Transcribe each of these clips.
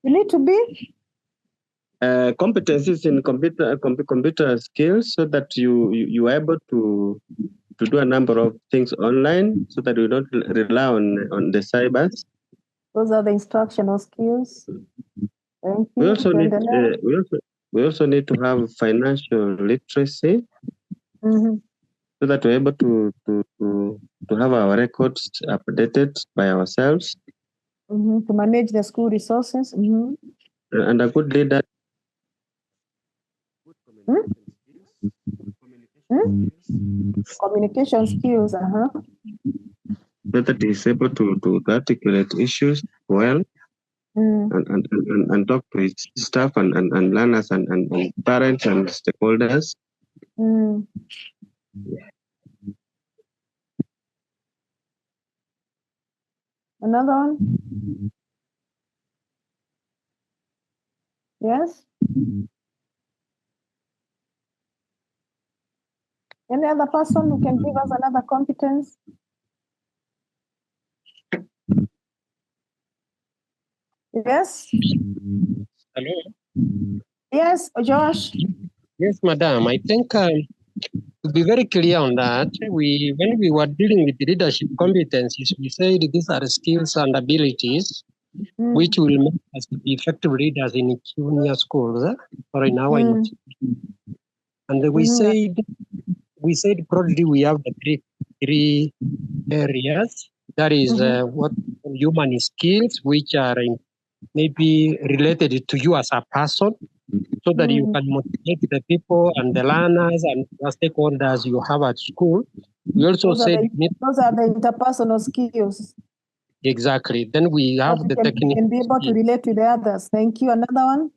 You need to be competencies in computer skills, so that you are able to do a number of things online, so that you don't rely on the cybers. Those are the instructional skills. Thank you. We also need to have financial literacy, so that we're able to have our records updated by ourselves. To manage the school resources. And a good leader. Communication skills. So that is able to articulate issues well, and talk to his staff and learners and parents and stakeholders. Another one? Yes? Any other person who can give us another competence? Yes? Hello? Yes, Josh? Yes, madam. I think to be very clear on that, when we were dealing with leadership competencies, we said these are skills and abilities which will make us be effective leaders in junior schools or in our institution. And we said broadly we have the three areas. That is what human skills, which are maybe related to you as a person, so that you can motivate the people and the learners and the stakeholders you have at school. We also those are the interpersonal skills. Exactly. Then we have the technical. And be able to relate with the others. Thank you. Another one?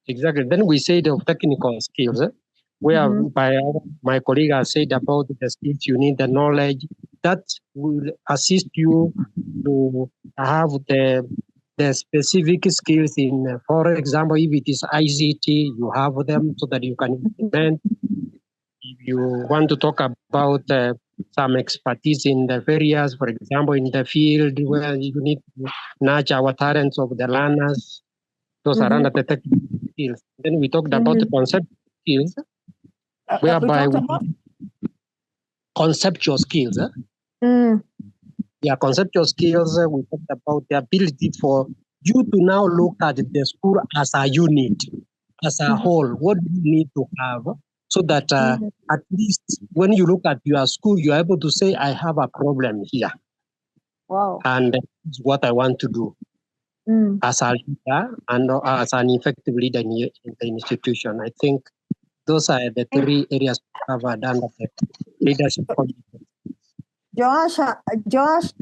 Exactly. Then we said of technical skills, where my colleague has said about the skills you need, the knowledge that will assist you to have the specific skills in, for example, if it is ICT, you have them so that you can implement. If you want to talk about some expertise in the areas, for example, in the field where you need to nurture our talents of the learners, those are under the technical skills. Then we talked about the conceptual skills, whereby conceptual skills. Yeah, conceptual skills, we talked about the ability for you to now look at the school as a unit, as a whole. What do you need to have so that at least when you look at your school, you're able to say, I have a problem here. Wow. And that's what I want to do as a leader and as an effective leader in the institution. I think those are the three areas covered under the leadership competence. Josh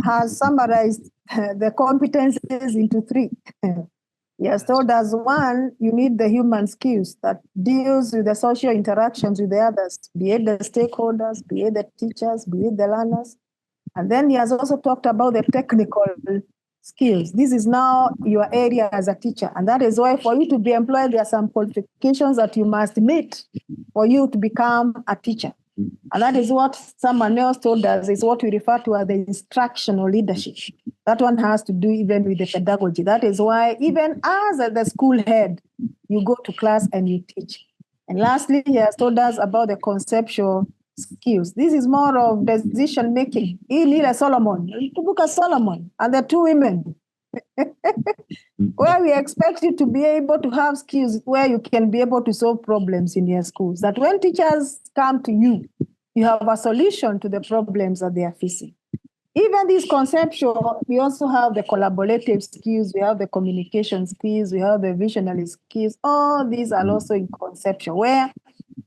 has summarized the competencies into three. Yes, so does one, you need the human skills that deals with the social interactions with the others, be it the stakeholders, be it the teachers, be it the learners. And then he has also talked about the technical skills. This is now your area as a teacher. And that is why for you to be employed, there are some qualifications that you must meet for you to become a teacher. And that is what someone else told us, is what we refer to as the instructional leadership. That one has to do even with the pedagogy. That is why even as the school head, you go to class and you teach. And lastly, he has told us about the conceptual skills. This is more of decision making. He needed Solomon, Solomon, and the two women. Where we expect you to be able to have skills where you can be able to solve problems in your schools. That when teachers come to you, you have a solution to the problems that they are facing. Even this conceptual, we also have the collaborative skills, we have the communication skills, we have the visionary skills. All these are also in conceptual, where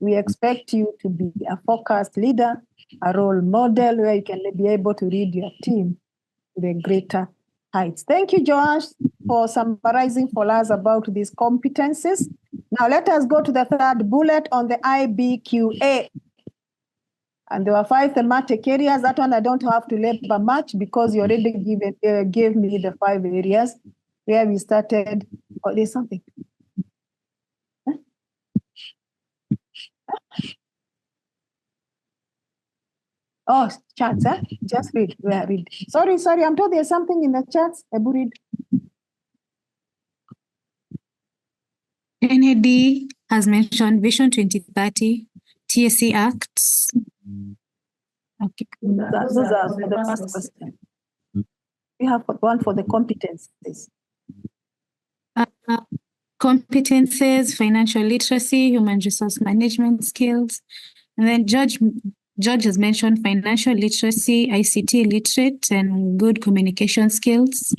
we expect you to be a focused leader, a role model, where you can be able to lead your team to the greater heights. Thank you, Josh, for summarizing for us about these competencies. Now let us go to the third bullet on the IBQA. And there were 5 thematic areas. That one I don't have to labor much because you already gave me the 5 areas where we started. Oh, there's something. Huh? Oh, chats, huh? Just read. Yeah, read. Sorry, I'm told there's something in the chats. I read. Kennedy has mentioned Vision 2030, TSC Acts. Okay. Those are for the first question. We have one for the competencies. Competences, financial literacy, human resource management skills. And then George has mentioned financial literacy, ICT literate, and good communication skills.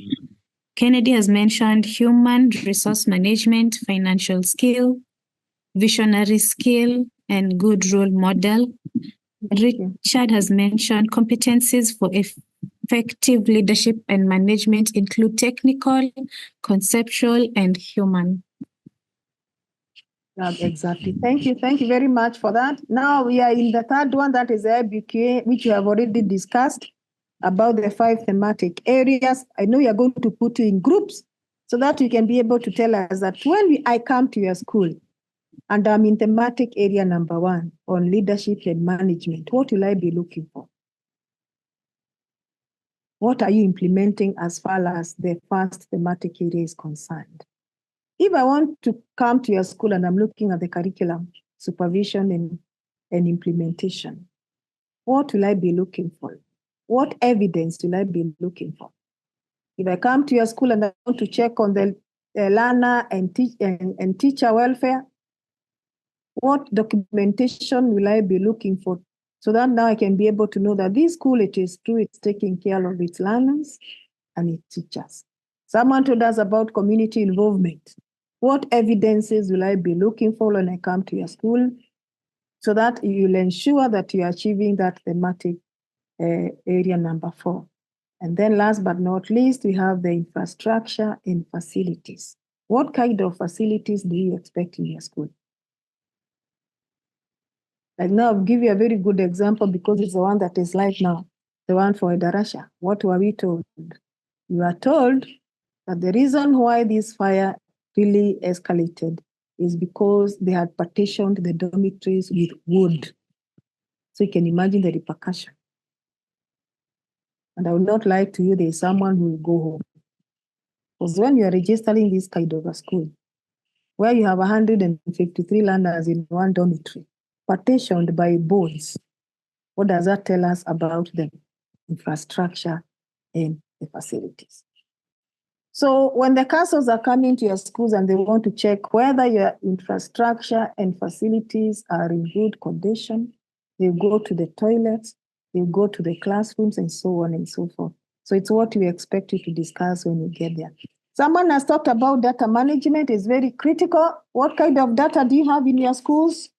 Kennedy has mentioned human resource management, financial skill, visionary skill, and good role model. Richard has mentioned competencies for effective leadership and management include technical, conceptual, and human. Exactly. Thank you very much for that. Now we are in the third one, that is IBQA, which you have already discussed about the 5 thematic areas. I know you are going to put you in groups so that you can be able to tell us that when I come to your school and I'm in thematic area number 1 on leadership and management, what will I be looking for? What are you implementing as far as the first thematic area is concerned? If I want to come to your school and I'm looking at the curriculum, supervision and implementation, what will I be looking for? What evidence will I be looking for? If I come to your school and I want to check on the learner and teacher welfare, what documentation will I be looking for? So that now I can be able to know that this school, it is true, it's taking care of its learners and its teachers. Someone told us about community involvement. What evidences will I be looking for when I come to your school so that you'll ensure that you're achieving that thematic area number 4? And then last but not least, we have the infrastructure and facilities. What kind of facilities do you expect in your school? Like now, I'll give you a very good example because it's the one that is live now, the one for Edarasha. What were we told? You are told that the reason why this fire really escalated is because they had partitioned the dormitories with wood. So you can imagine the repercussion. And I would not lie to you, there is someone who will go home. Because when you are registering this kind of a school, where you have 153 learners in one dormitory, partitioned by boards, what does that tell us about the infrastructure and the facilities? So when the councils are coming to your schools and they want to check whether your infrastructure and facilities are in good condition, they go to the toilets, they go to the classrooms and so on and so forth. So it's what we expect you to discuss when you get there. Someone has talked about data management is very critical. What kind of data do you have in your schools?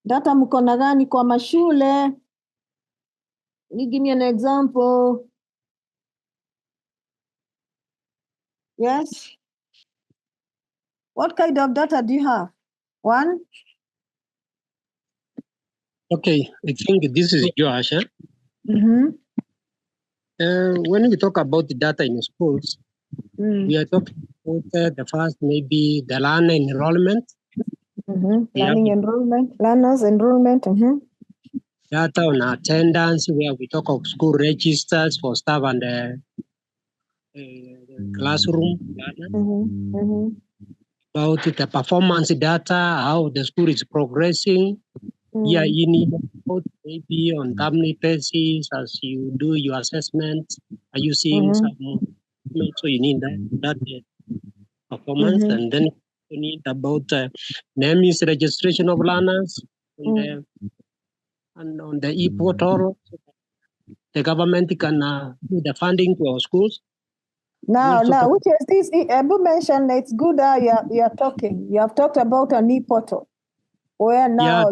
Data mko na gani kwa mashule? You give me an example. Yes? What kind of data do you have? One? Okay, I think this is Josh. Mm-hmm. When we talk about the data in schools, we are talking about the first, maybe the learner enrollment. Learners enrollment. Data on attendance, where we talk of school registers for staff and classroom. About the performance data, how the school is progressing. Yeah, you need maybe on timely basis as you do your assessment. Are you seeing some movement? So you need that performance, and then you need about NAMI's registration of learners and on the e-portal. The government can do the funding to our schools. Now, which is this? Abu mentioned it's good. You are talking. You have talked about an e-portal, where now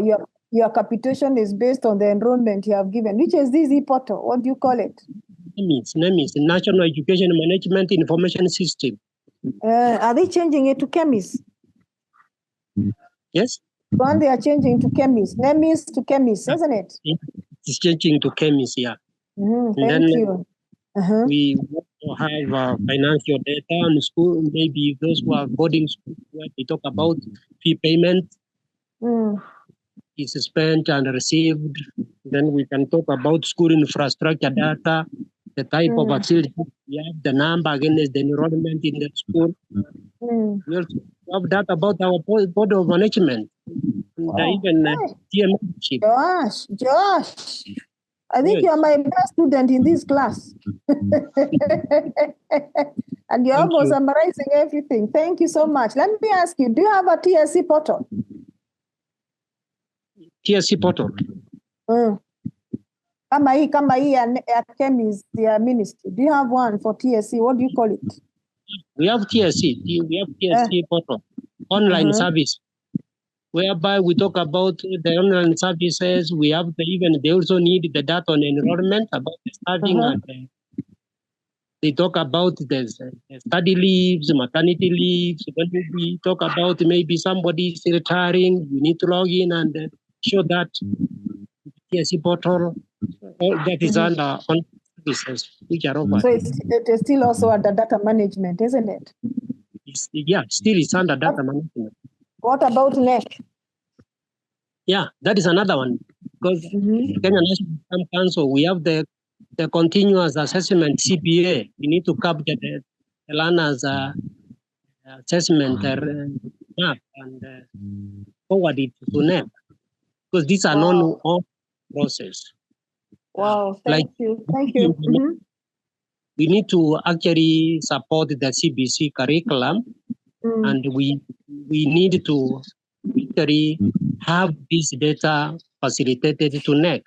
your capitation is based on the enrollment you have given. Which is this e-portal? What do you call it? NAMIS, National Education Management Information System. Are they changing it to CHEMIS? Yes. One they are changing to CHEMIS. NAMIS to CHEMIS, isn't it? It's changing to CHEMIS, yeah. Thank you. We also have financial data on school, maybe those who are boarding school, where we talk about fee payment. is spent and received. Then we can talk about school infrastructure data, the type of facility we have, the number against the enrollment in the school. We also have data about our board of management, and even tier membership. Josh, I think Yes. you're my best student in this class. And you're Thank almost you. summarizing everything. Thank you so much. Let me ask you, do you have a TSC portal? TSC portal. Kama hii ya chemist, ya ministry. Do you have one for TSC? What do you call it? We have TSC. We have TSC portal, online service, whereby we talk about the online services. We have they also need the data on enrollment about the studying and they talk about the study leaves, maternity leaves. When we talk about maybe somebody is retiring, you need to log in and show that TSC portal. All that is under on services which are offered. So it is still also under data management, isn't it? Still it's under data management. What about NEC? Yeah, that is another one. Because Kenya National Exam Council, we have the continuous assessment CPA. We need to capture the learners' assessment map and forward it to NEP. Because these are non-on process. Wow, thank you. Thank you. We need to actually support the CBC curriculum, and we need to actually have this data facilitated to NEC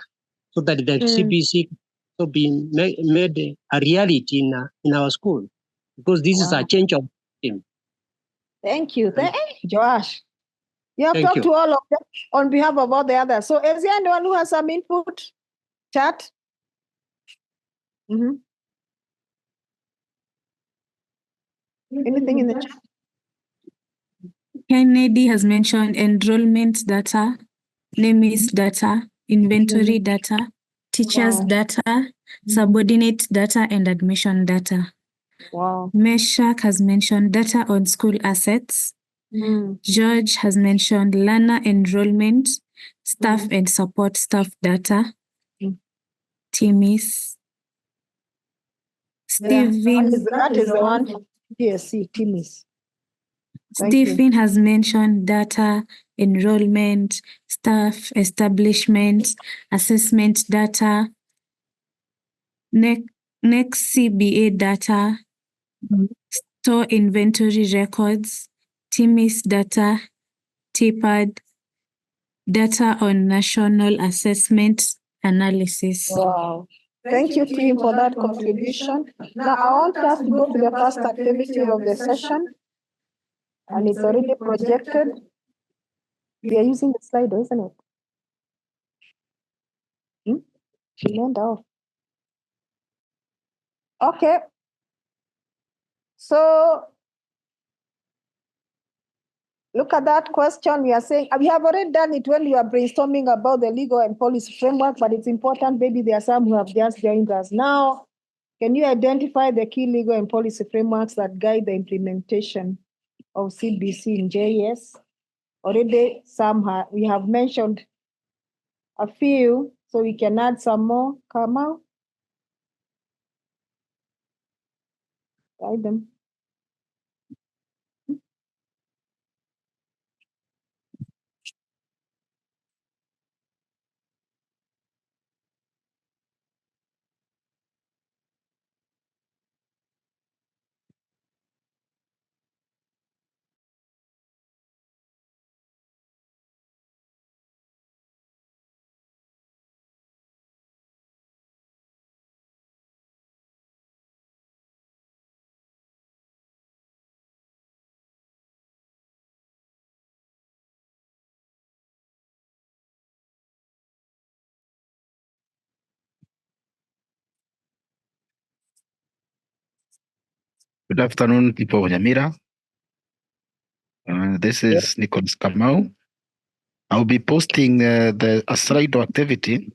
so that the CBC will be made a reality in our school, because this is a change of system. Thank you. Josh. You have Thank talked you. to all of them on behalf of all the others. So is there anyone who has some input? Chat? Anything in the chat? Kennedy has mentioned enrollment data, NEMIS data, inventory data, teachers data, subordinate data, and admission data. Wow. Meshach has mentioned data on school assets. George has mentioned learner enrollment, staff and support staff data. TIMIS. Stephen, That is the one for TSC, TIMIS. Stephen has mentioned data, enrollment, staff, establishment, assessment data, next CBA data, store inventory records, TIMIS data, TPAD, data on national assessment analysis. Wow. Thank you, team, for that contribution. Now, I want us to go to the first activity of the session, and it's already projected. We are using the slider, isn't it? She went off. Okay. So, look at that question. We are saying, we have already done it when we are brainstorming about the legal and policy framework, but it's important. Maybe there are some who have just joined us now. Can you identify the key legal and policy frameworks that guide the implementation of CBC in JS? Already we have mentioned a few, so we can add some more. Come out. Guide them. Good afternoon, people of Nyamira. This is Nicholas Kamau. I'll be posting a Slido activity,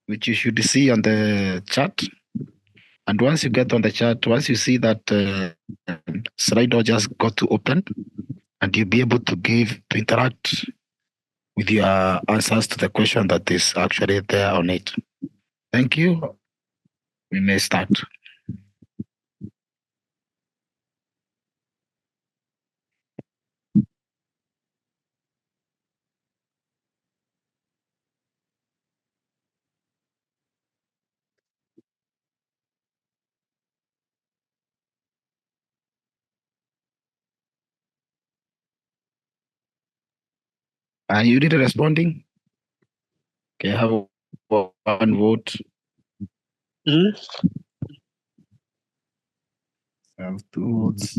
which you should see on the chat. And once you get on the chat, once you see that Slido just got to open, and you'll be able to interact with your answers to the question that is actually there on it. Thank you. We may start. Are you really responding? Okay, have one vote. Have two votes.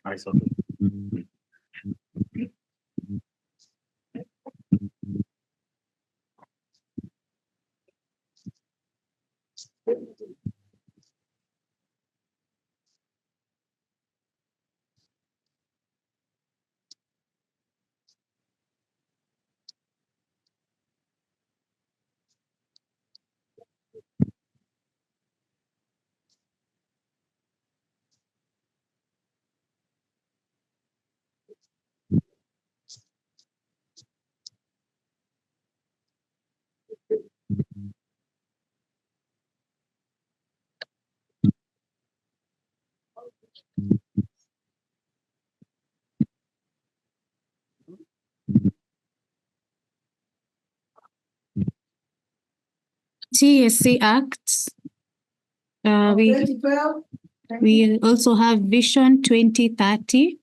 I saw it. TSC Act. We also have Vision 2030.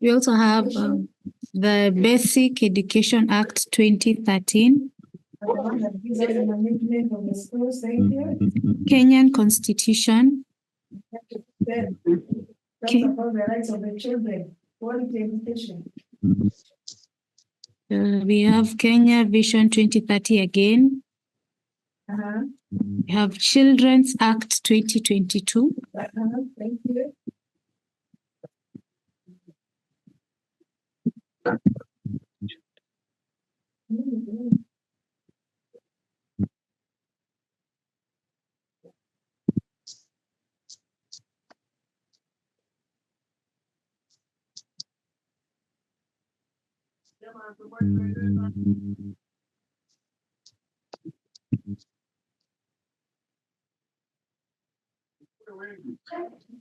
We also have the Basic Education Act 2013. Kenyan Constitution. We have Kenya Vision 2030 again. We have Children's Act 2022. Thank you.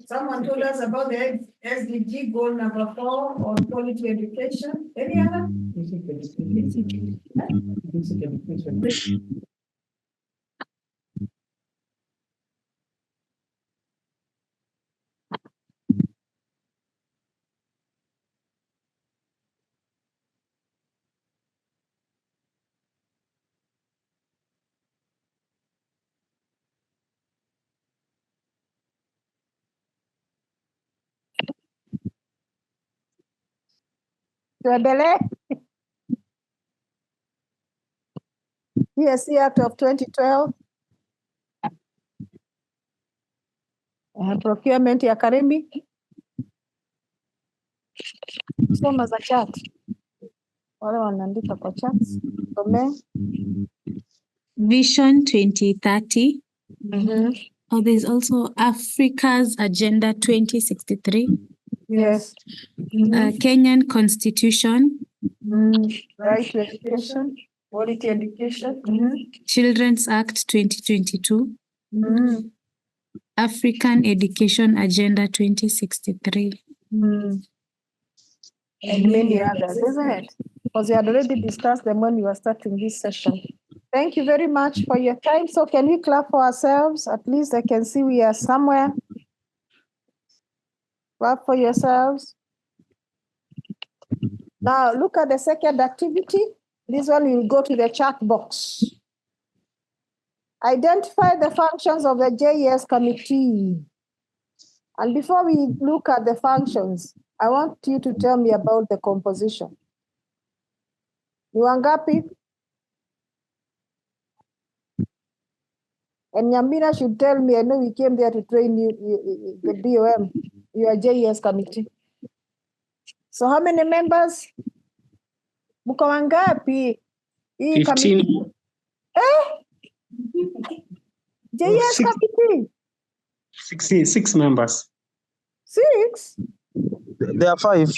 Someone told us about the SDG goal number 4 on quality education. Any other? Yes, the Act of 2012. Procurement ya Karemi. Soma za chat. Wale wanaandika kwa chat. Some. Vision 2030. Oh, there's also Africa's Agenda 2063. Yes. Kenyan Constitution. Right to education. Quality education. Children's Act 2022. African Education Agenda 2063. And many others, isn't it? Because we had already discussed them when we were starting this session. Thank you very much for your time. So can we clap for ourselves? At least I can see we are somewhere. Clap for yourselves. Now look at the second activity. This one will go to the chat box. Identify the functions of the JES committee. And before we look at the functions, I want you to tell me about the composition. Ni wangapi? And Nyamira should tell me, I know we came there to train you, the BOM, your JES committee. So how many members? Muko wangapi? 15. JES committee? 6 members. 6? There are 5,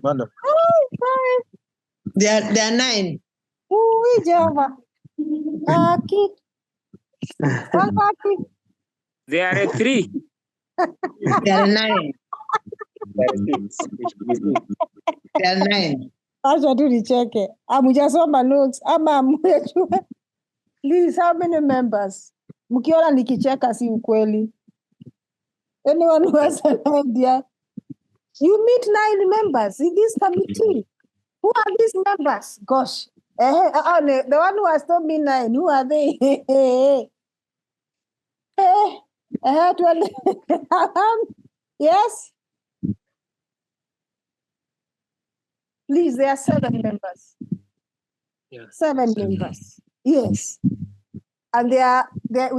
madam. Oh, 5. There are 9. Ooh, Java. Aki. Wangapi? There are 3. There are 9. There are 9. Acha tu nicheke. Amujasoma notes ama amujua. Please, how many members? Mkiona nikicheka si ukweli. Anyone who has an idea? You meet 9 members in this committee. Who are these members? Gosh. The one who has told me 9, who are they? Yes? Please, there are 7 members. Yeah. 7 members. Yes. And we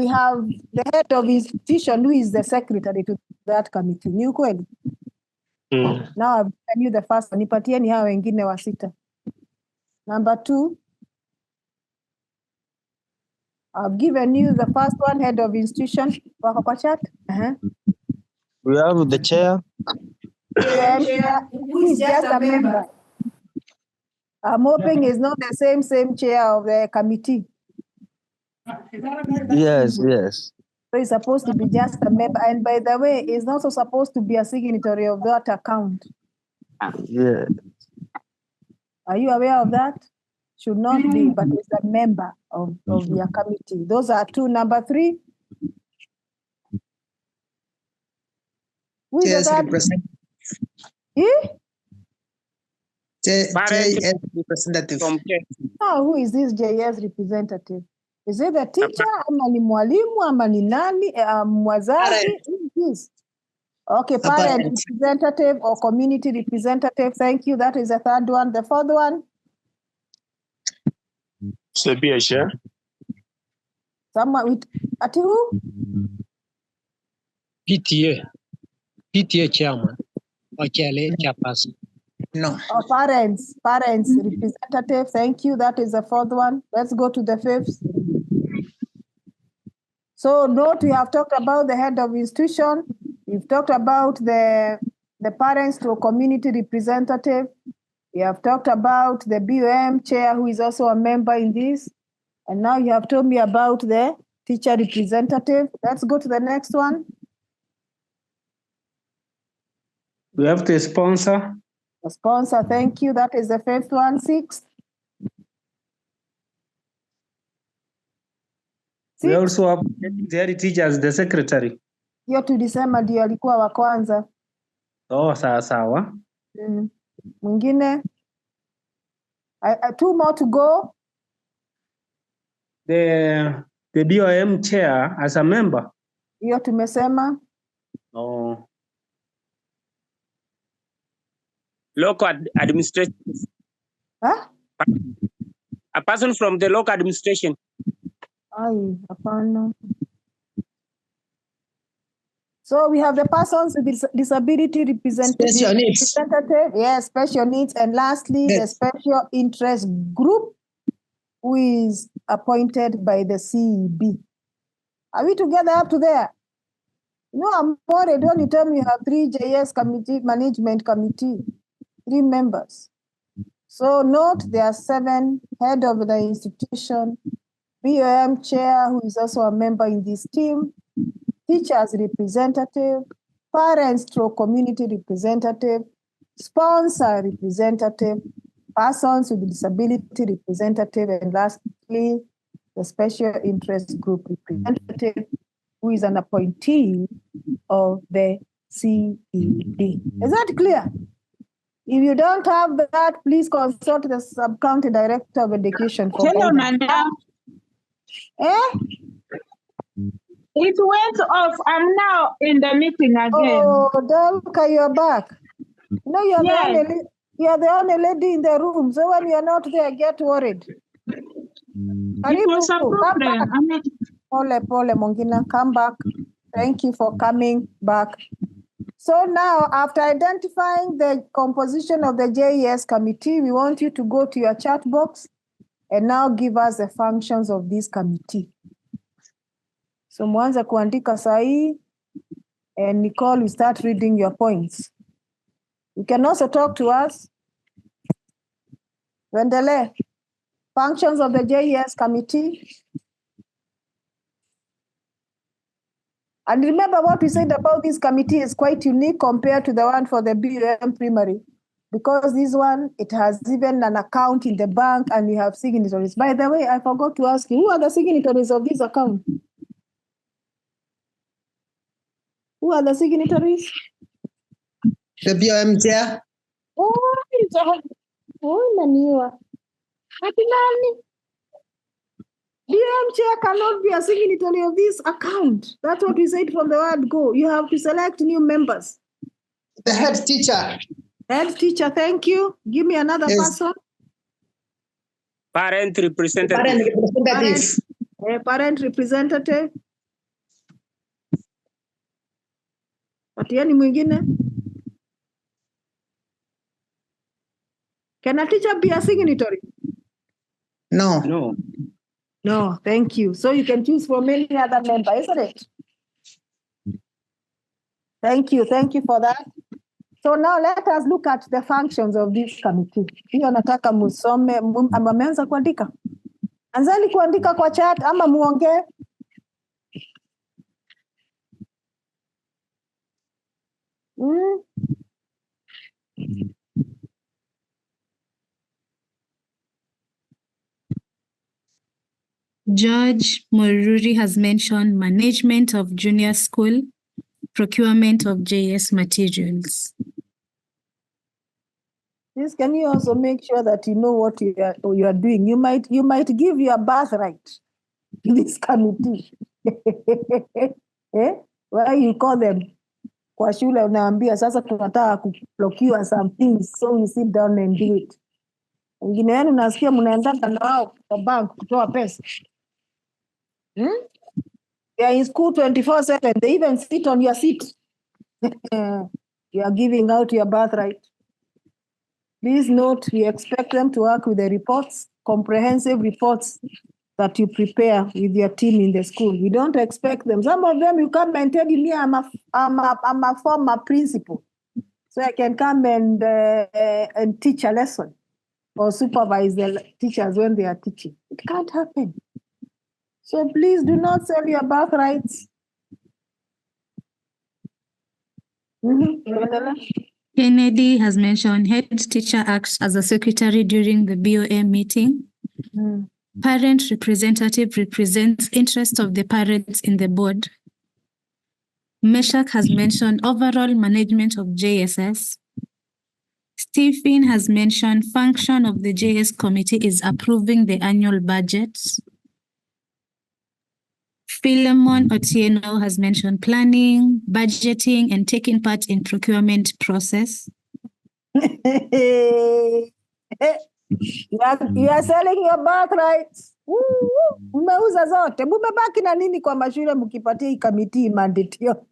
have the head of institution who is the secretary to that committee. Ni ukweli? Now I've given you the first one. Nipatieni hao wengine wa 6. Number 2. I've given you the first one, head of institution. Wako kwa chat? We have the chair. Who is just a member. I'm hoping it's not the same chair of the committee. Yes. So it's supposed to be just a member. And by the way, it's also supposed to be a signatory of that account. Yeah. Are you aware of that? Should not be, but it's a member of your committee. Those are 2. Number 3. Who is JS that? representative. JS representative. Oh, who is this JS representative? Is it the teacher? Ama ni mwalimu? Ama ni nani? Mwazazi? Who is this? Okay, parent representative or community representative. Thank you. That is the 3rd one. The 4th one? Chair. Someone with ati who? PTA chairman or chairperson. No. Oh, parents representative. Thank you. That is the 4th one. Let's go to the 5th. So note, we have talked about the head of institution. We've talked about the parents to a community representative. We have talked about the BOM chair, who is also a member in this. And now you have told me about the teacher representative. Let's go to the next one. We have the sponsor. The sponsor, thank you. That is the 5th one. 6th. We also have the teachers, the secretary. Hiyo tulisema ndio alikuwa wa kwanza. Oh, sawa. Mwingine? 2 more to go. The BOM chair as a member. Hiyo tumesema. Oh. Local administration. Huh? A person from the local administration. Ay, hapana. So we have the persons with disability representative. Special needs. Yes, special needs. And lastly, the special interest group, who is appointed by the CEB. Are we together up to there? No, I'm worried. Don't you tell me you have 3 JS committee, management committee, 3 members. So note there are 7, head of the institution, BOM chair, who is also a member in this team, teachers representative, parents through community representative, sponsor representative, persons with disability representative, and lastly, the special interest group representative, who is an appointee of the Is that clear? If you don't have that, please consult the Sub-County Director of Education for Hello, guidance. madam. It went off. I'm now in the meeting again. Oh, Dolka, you're back. No, you're Yes. the only lady in the room. So when you're not there, get worried. It was a Come back. problem. Pole, Mongina, come back. Thank you for coming back. So now, after identifying the composition of the JES committee, we want you to go to your chat box and now give us the functions of this committee. So mwanza kuandika sahi, and Nicole will start reading your points. You can also talk to us. Wendele, functions of the JES committee. And remember what we said about this committee is quite unique compared to the one for the BUM primary, because this one, it has even an account in the bank and we have signatories. By the way, I forgot to ask you, who are the signatories of this account? Who are the signatories? The BOM chair. BOM chair cannot be a signatory of this account. That's what we said from the word go. You have to select new members. The head teacher. Head teacher, thank you. Give me another person. Parent representative. Parent representative. Patieni mwingine. Can a teacher be a signatory? No. No, thank you. So you can choose from any other member, isn't it? Thank you for that. So now let us look at the functions of this committee. Hiyo nataka musome, ameanza kuandika. Anzani kuandika kwa chat ama muongee. George Moruri has mentioned management of junior school, procurement of JS materials. Please, can you also make sure that you know what you are doing? You might give your birthright to this committee. Why you call them? Kwa shule unaambia sasa tunataka kuprocure some things, so you sit down and do it. Wengine wenu nasikia mnaendana na wao kwa bank kutoa pesa. They are in school 24/7. They even sit on your seat. You are giving out your birthright. Please note, we expect them to work with the reports, comprehensive reports that you prepare with your team in the school. We don't expect them. Some of them, you come and tell me, I'm a former principal, so I can come and teach a lesson or supervise the teachers when they are teaching. It can't happen. So please do not sell your birthrights. Kennedy has mentioned head teacher acts as a secretary during the BOM meeting. Parent representative represents interest of the parents in the board. Meshach has mentioned overall management of JSS. Stephen has mentioned function of the JS committee is approving the annual budget. Philemon Otieno has mentioned planning, budgeting, and taking part in procurement process. You are selling your birthrights. Mmeuza zote. Mumebaki na nini kwa mashule mkipatia committee mandate yo?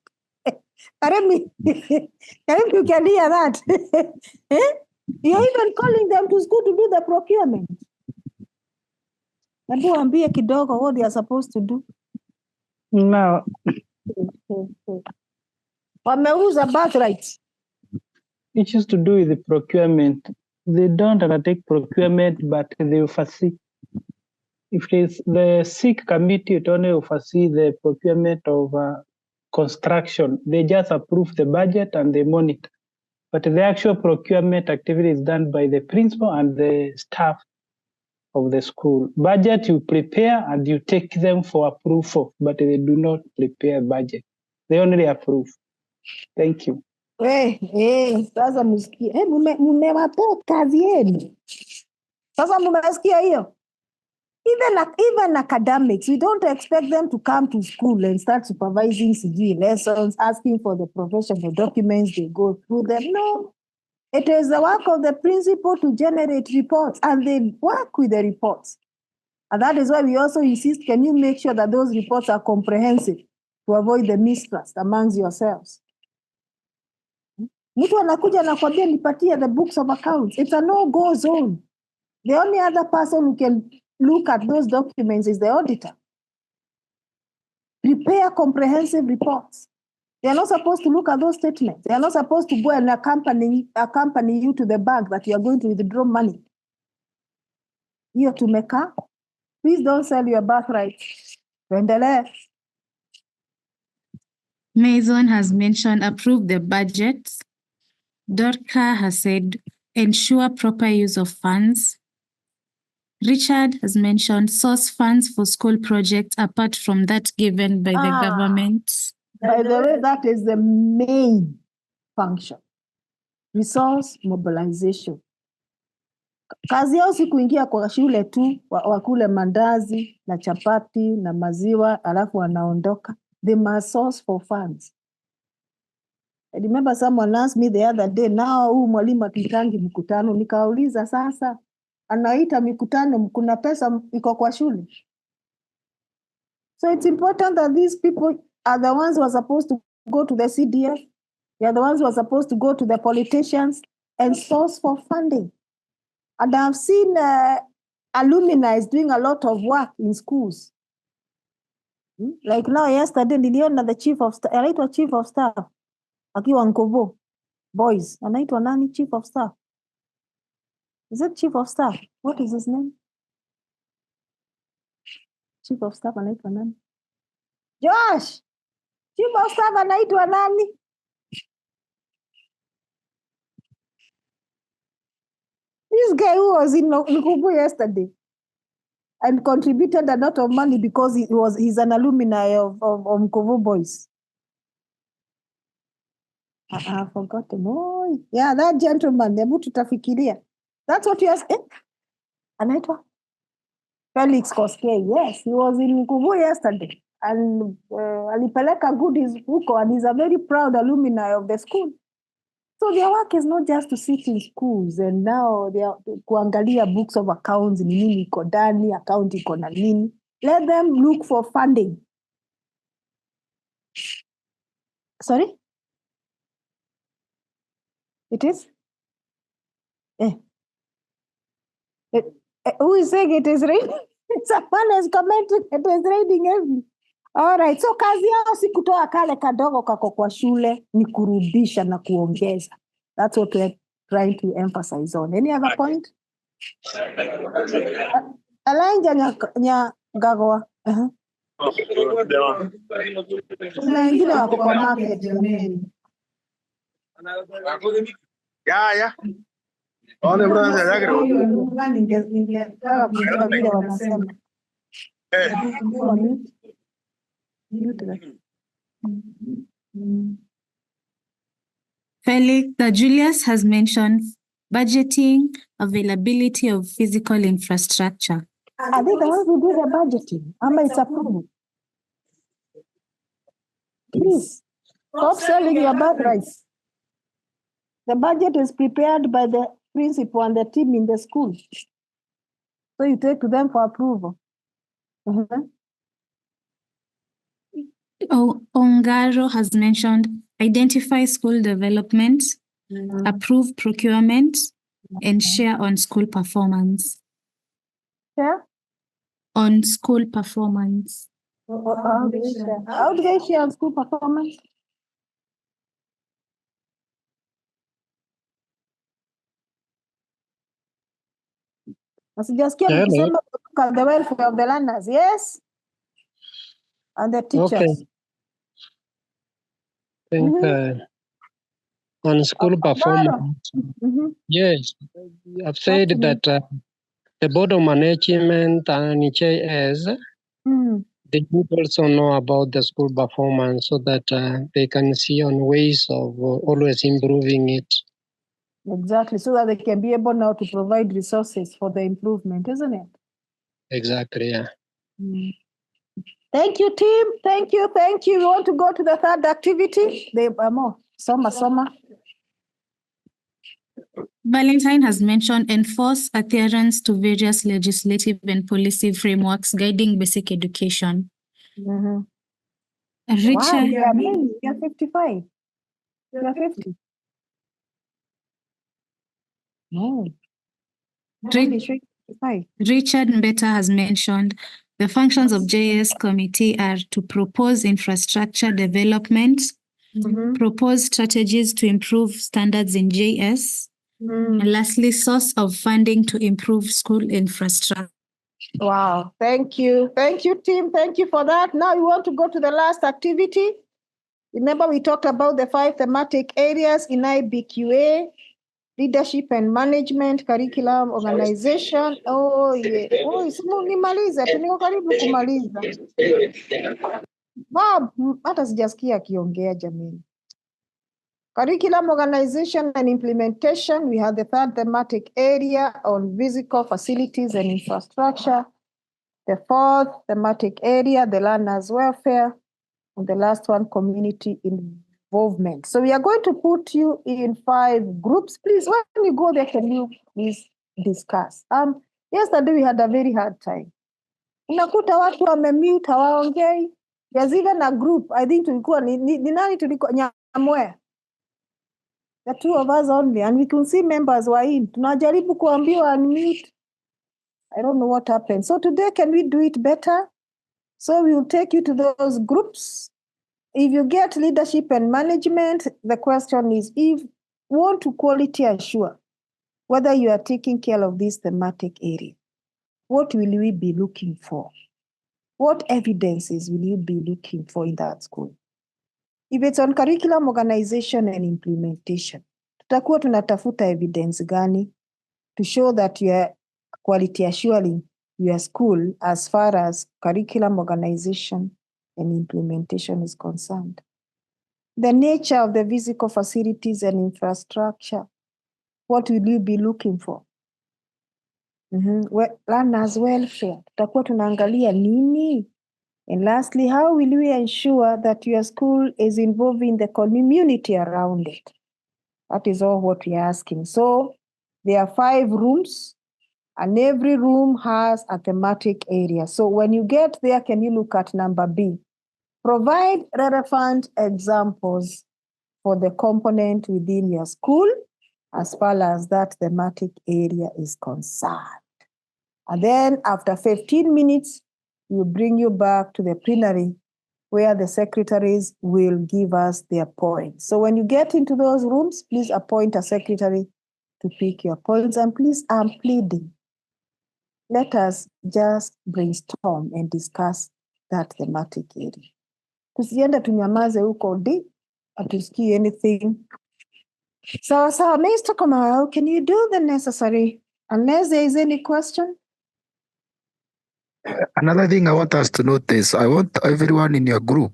Karemi, you can hear that. You're even calling them to school to do the procurement. Hebu ambie kidogo what they are supposed to do. No. Wameuza birthrights. It used to do with the procurement. They don't undertake procurement, but they oversee. If it's the SIC committee, it only oversee the procurement of construction. They just approve the budget and they monitor. But the actual procurement activity is done by the principal and the staff of the school. Budget you prepare and you take them for approval, but they do not prepare budget. They only approve. Thank you. Sasa msikie. Mmewapea kazi yenu. Sasa mmesikia hiyo? Even academics, we don't expect them to come to school and start supervising CG lessons, asking for the professional documents, they go through them. No. It is the work of the principal to generate reports, and they work with the reports. And that is why we also insist, can you make sure that those reports are comprehensive to avoid the mistrust amongst yourselves? Mtu anakuja anakwambia nipatie the books of accounts. It's a no-go zone. The only other person who can look at those documents is the auditor. Prepare comprehensive reports. They are not supposed to look at those statements. They are not supposed to go and accompany you to the bank that you are going to withdraw money. Hiyo tumekaa. Please don't sell your birthright. Tuendelee. Mason has mentioned approve the budget. Dorka has said ensure proper use of funds. Richard has mentioned source funds for school projects apart from that given by the government. By the way, that is the main function. Resource mobilization. Kazi yao si kuingia kwa shule tu, wakule mandazi na chapati na maziwa alafu wanaondoka. They must source for funds. I remember someone asked me the other day, now huu mwalimu atuitangi mkutano, nikauliza sasa, anaita mikutano, kuna pesa iko kwa shule? So it's important that these people are the ones who are supposed to go to the CDF. They are the ones who are supposed to go to the politicians and source for funding. And I've seen alumni doing a lot of work in schools. Like now, yesterday, niliona the chief of staff, anaitwa chief of staff, akiwa Nkovo boys, anaitwa nani chief of staff? Is it chief of staff? What is his name? Chief of staff anaitwa nani? Josh! Chief of staff anaitwa nani? This guy who was in Nkovo yesterday and contributed a lot of money because he's an alumni of Nkovo boys. I've forgotten. Oh, yeah, that gentleman. Hebu tutafikiria. That's what you asked. Anaitwa Felix Koskei. Yes, he was in Nkuvu yesterday. And alipeleka goodies huko, and he's a very proud alumni of the school. So their work is not just to sit in schools and now they are kuangalia books of accounts, ni nini iko ndani, account iko na nini. Let them look for funding. Sorry? It is? Who is saying it is raining? Someone is commenting it is raining heavy. All right, so kazi yao si kutoa kale kadogo kako kwa shule, ni kurudisha na kuongeza. That's what we're trying to emphasize on. Any other point? Alanja Nyagawa. Kuna wengine wako kwa market jamani. Yeah. Felix, Julius has mentioned budgeting, availability of physical infrastructure. Are they the ones who do the budgeting? Ama it's approved? Please, stop selling your birthrights. The budget is prepared by the principal and the team in the school. So you take to them for approval. Ongaro has mentioned identify school development, approve procurement, and share on school performance. Share? On school performance. How do they share on school performance? Asijasikia mkisema the welfare of the learners, yes? And the teachers. Okay. I think on school performance, yes, I've said that the board of management and HAS they would also know about the school performance so that they can see on ways of always improving it. Exactly, so that they can be able now to provide resources for the improvement, isn't it? Exactly, yeah. Thank you, team. Thank you. We want to go to the third activity. They are more. Soma. Valentine has mentioned enforce adherence to various legislative and policy frameworks guiding basic education. Wow, Richard, you are many. You are 55. You are 50. No. Only 55. Richard Mbeta has mentioned the functions of JS committee are to propose infrastructure development, propose strategies to improve standards in JS, and lastly, source of funding to improve school infrastructure. Wow, thank you. Thank you, team. Thank you for that. Now we want to go to the last activity. Remember, we talked about the 5 thematic areas in IBQA: leadership and management, curriculum, organization. Oh, yeah. Oh, nimaliza, tuniko karibu kumaliza. Bob, hata sijasikia akiongea jamani. Curriculum, organization, and implementation. We have the 3rd thematic area on physical facilities and infrastructure. The 4th thematic area, the learners' welfare. And the last one, community involvement. So we are going to put you in 5 groups. Please, when you go there, can you please discuss? Yesterday we had a very hard time. Unakuta watu wamemute, hawaongei. There's even a group, I think tulikuwa ni nani tulikuwa Nyamwea. The 2 of us only, and we can see members were in. Tunajaribu kuambiwa unmute. I don't know what happened. So today, can we do it better? So we will take you to those groups. If you get leadership and management, the question is, if you want to quality assure whether you are taking care of this thematic area, what will we be looking for? What evidences will you be looking for in that school? If it's on curriculum, organization, and implementation, tutakuwa tunatafuta evidence gani to show that you are quality assuring your school as far as curriculum, organization, and implementation is concerned? The nature of the physical facilities and infrastructure, what will you be looking for? Learners' welfare, tutakuwa tunaangalia nini? And lastly, how will we ensure that your school is involving the community around it? That is all what we are asking. So there are 5 rooms, and every room has a thematic area. So when you get there, can you look at number B? Provide relevant examples for the component within your school as far as that thematic area is concerned. And then after 15 minutes, we'll bring you back to the plenary where the secretaries will give us their points. So when you get into those rooms, please appoint a secretary to pick your points. And please, I'm pleading, let us just brainstorm and discuss that thematic area. Tusiende tunyamaze huko di, hatusikii anything. So, Mr. Kamau, can you do the necessary? Unless there is any question? Another thing I want us to notice, I want everyone in your group,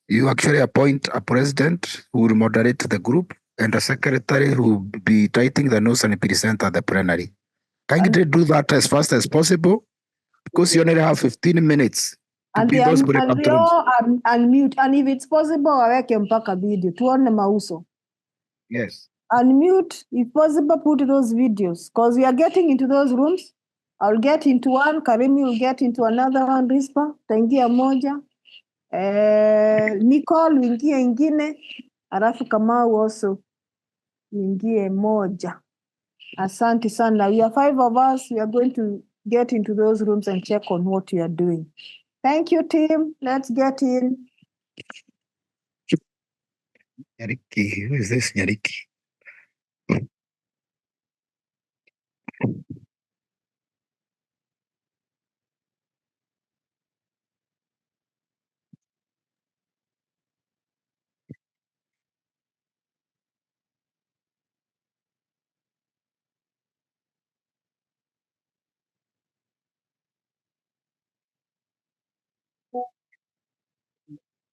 you actually appoint a president who will moderate the group and a secretary who will be writing the notes and present at the plenary. Kindly do that as fast as possible because you only have 15 minutes to And be those breakout rooms. Unmute. And if it's possible, waweke mpaka video. Tuone mauso. Yes. Unmute. If possible, put those videos. Because we are getting into those rooms. I'll get into one. Karimi will get into another one. Rispa, taingia moja. Nicole, wingie ingine. Alafu Kamau also, wingie moja. Asante sana. We are 5 of us. We are going to get into those rooms and check on what you are doing. Thank you, team. Let's get in. Nyariki, who is this Nyariki?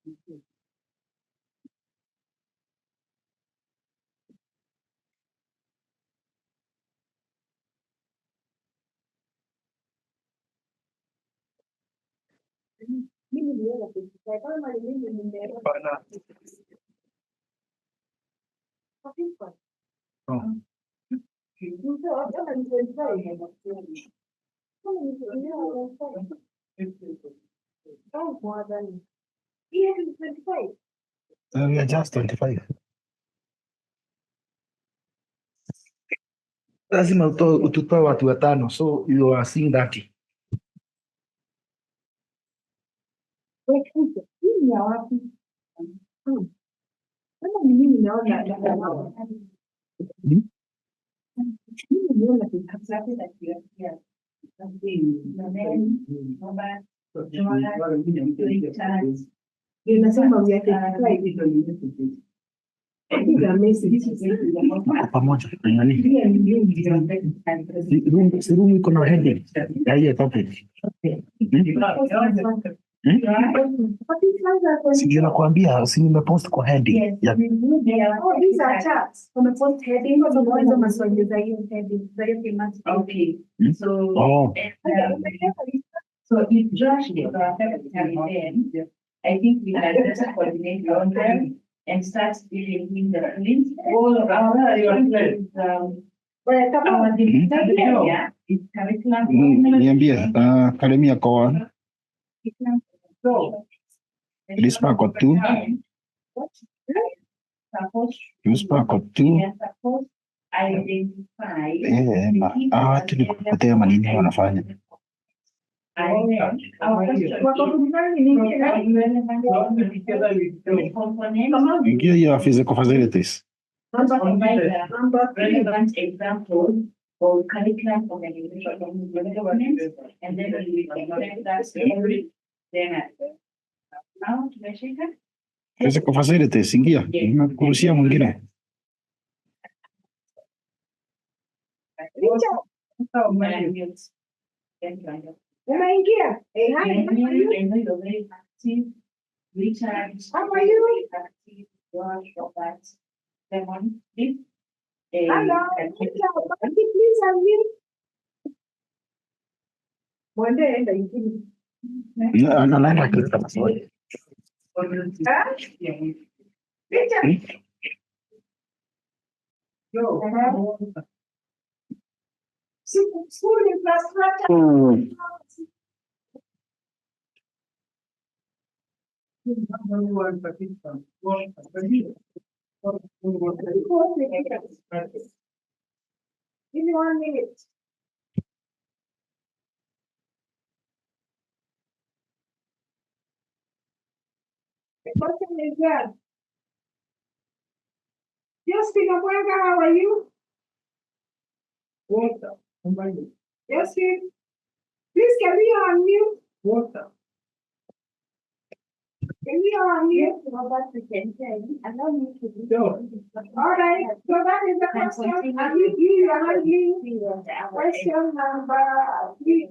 We are just 25. Lazima ututoe watu watano, so you are seeing that. Pamoja room iko na heading ya hiyo topic. Sijui nakwambia, si nimepost kwa heading. These are charts. Post heading hizo maswali za hiyo heading. Okay. So if Josh is our secretary, then I think we can just coordinate on them and start giving the links. All of our Niambie, Karemia kwa Lispa kwa 2. Lispa kwa 2. Tulikupatia manini wanafanya. Ingia hiyo physical facilities. Relevant examples of curriculum organization governance, and then we can that every then now tumeshika Physical facilities, ingia. Kuruhusia mwingine. Unaingia? Richard, how are you? Lemon, please. Hello, please unmute. One day, and Anaenda kuleta maswali. Richard. School infrastructure. Give me 1 minute. The question is here. Justin, how are you? Water. Justin, please can we unmute? Water. Can we unmute? Allow me to do. All right. So that is the question. Are you handling question number 3?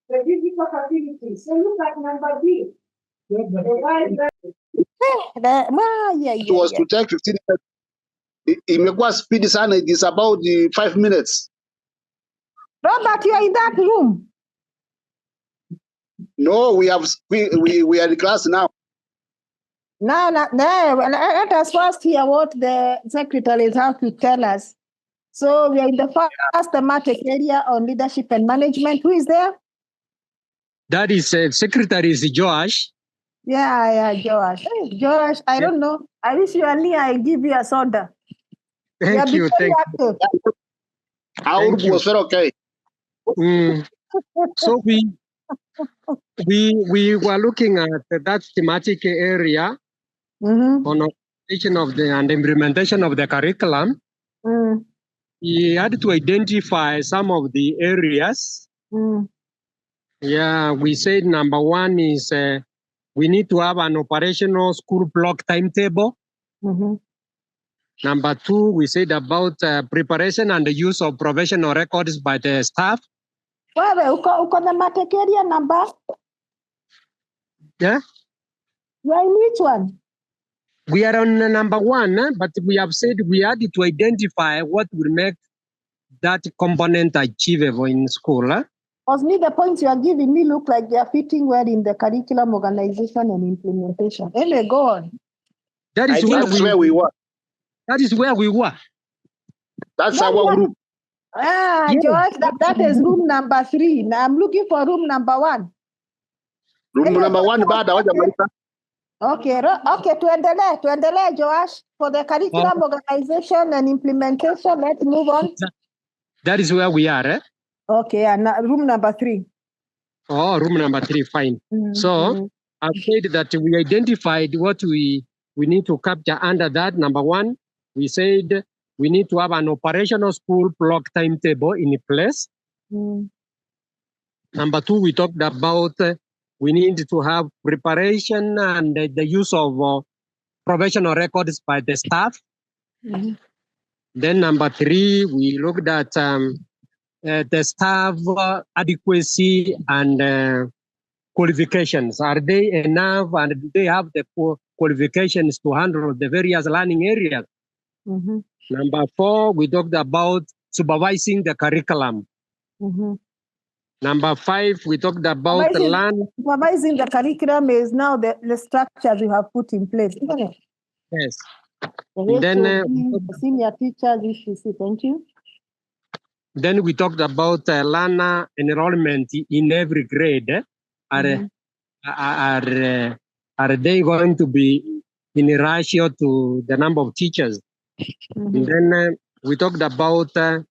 The physical facilities. So look at number B. It was to take 15 minutes. Imekuwa speed sana. It is about 5 minutes. Robert, you are in that room. No, we are in class now. No, let us first hear what the secretaries have to tell us. So we are in the first thematic area on leadership and management. Who is there? That is Secretary is Josh. Yeah, Josh. Hey, Josh, I don't know. I wish you only I give you a soda. Thank you. Thank you. Our was very okay. So we were looking at that thematic area on organization of and implementation of the curriculum. We had to identify some of the areas. Yeah, we said number 1 is we need to have an operational school block timetable. Number 2, we said about preparation and the use of professional records by the staff. Uko thematic area number? Yeah. You are in which one? We are on number 1, but we have said we had to identify what will make that component achievable in school. Because me, the points you are giving me look like they are fitting well in the curriculum organization and implementation. Anyway, go on. That is where we were. That is where we were. That's our group. Yes. George, that is room number 3. Now I'm looking for room number 1. Room number 1 bado hawajamaliza. Okay, tuendelee Joash, for the curriculum organization and implementation. Let's move on. That is where we are. Okay, and room number 3. Oh, room number 3, fine. So I've said that we identified what we need to capture under that. Number 1, we said we need to have an operational school block timetable in place. Number 2, we talked about we need to have preparation and the use of professional records by the staff. Then number 3, we looked at the staff adequacy and qualifications. Are they enough, and do they have the qualifications to handle the various learning areas? Number 4, we talked about supervising the curriculum. Number 5, we talked about supervising the curriculum is now the structures you have put in place, isn't it? Yes. Then senior teachers, ECC. Thank you. Then we talked about learner enrollment in every grade. Are they going to be in ratio to the number of teachers? And then we talked about the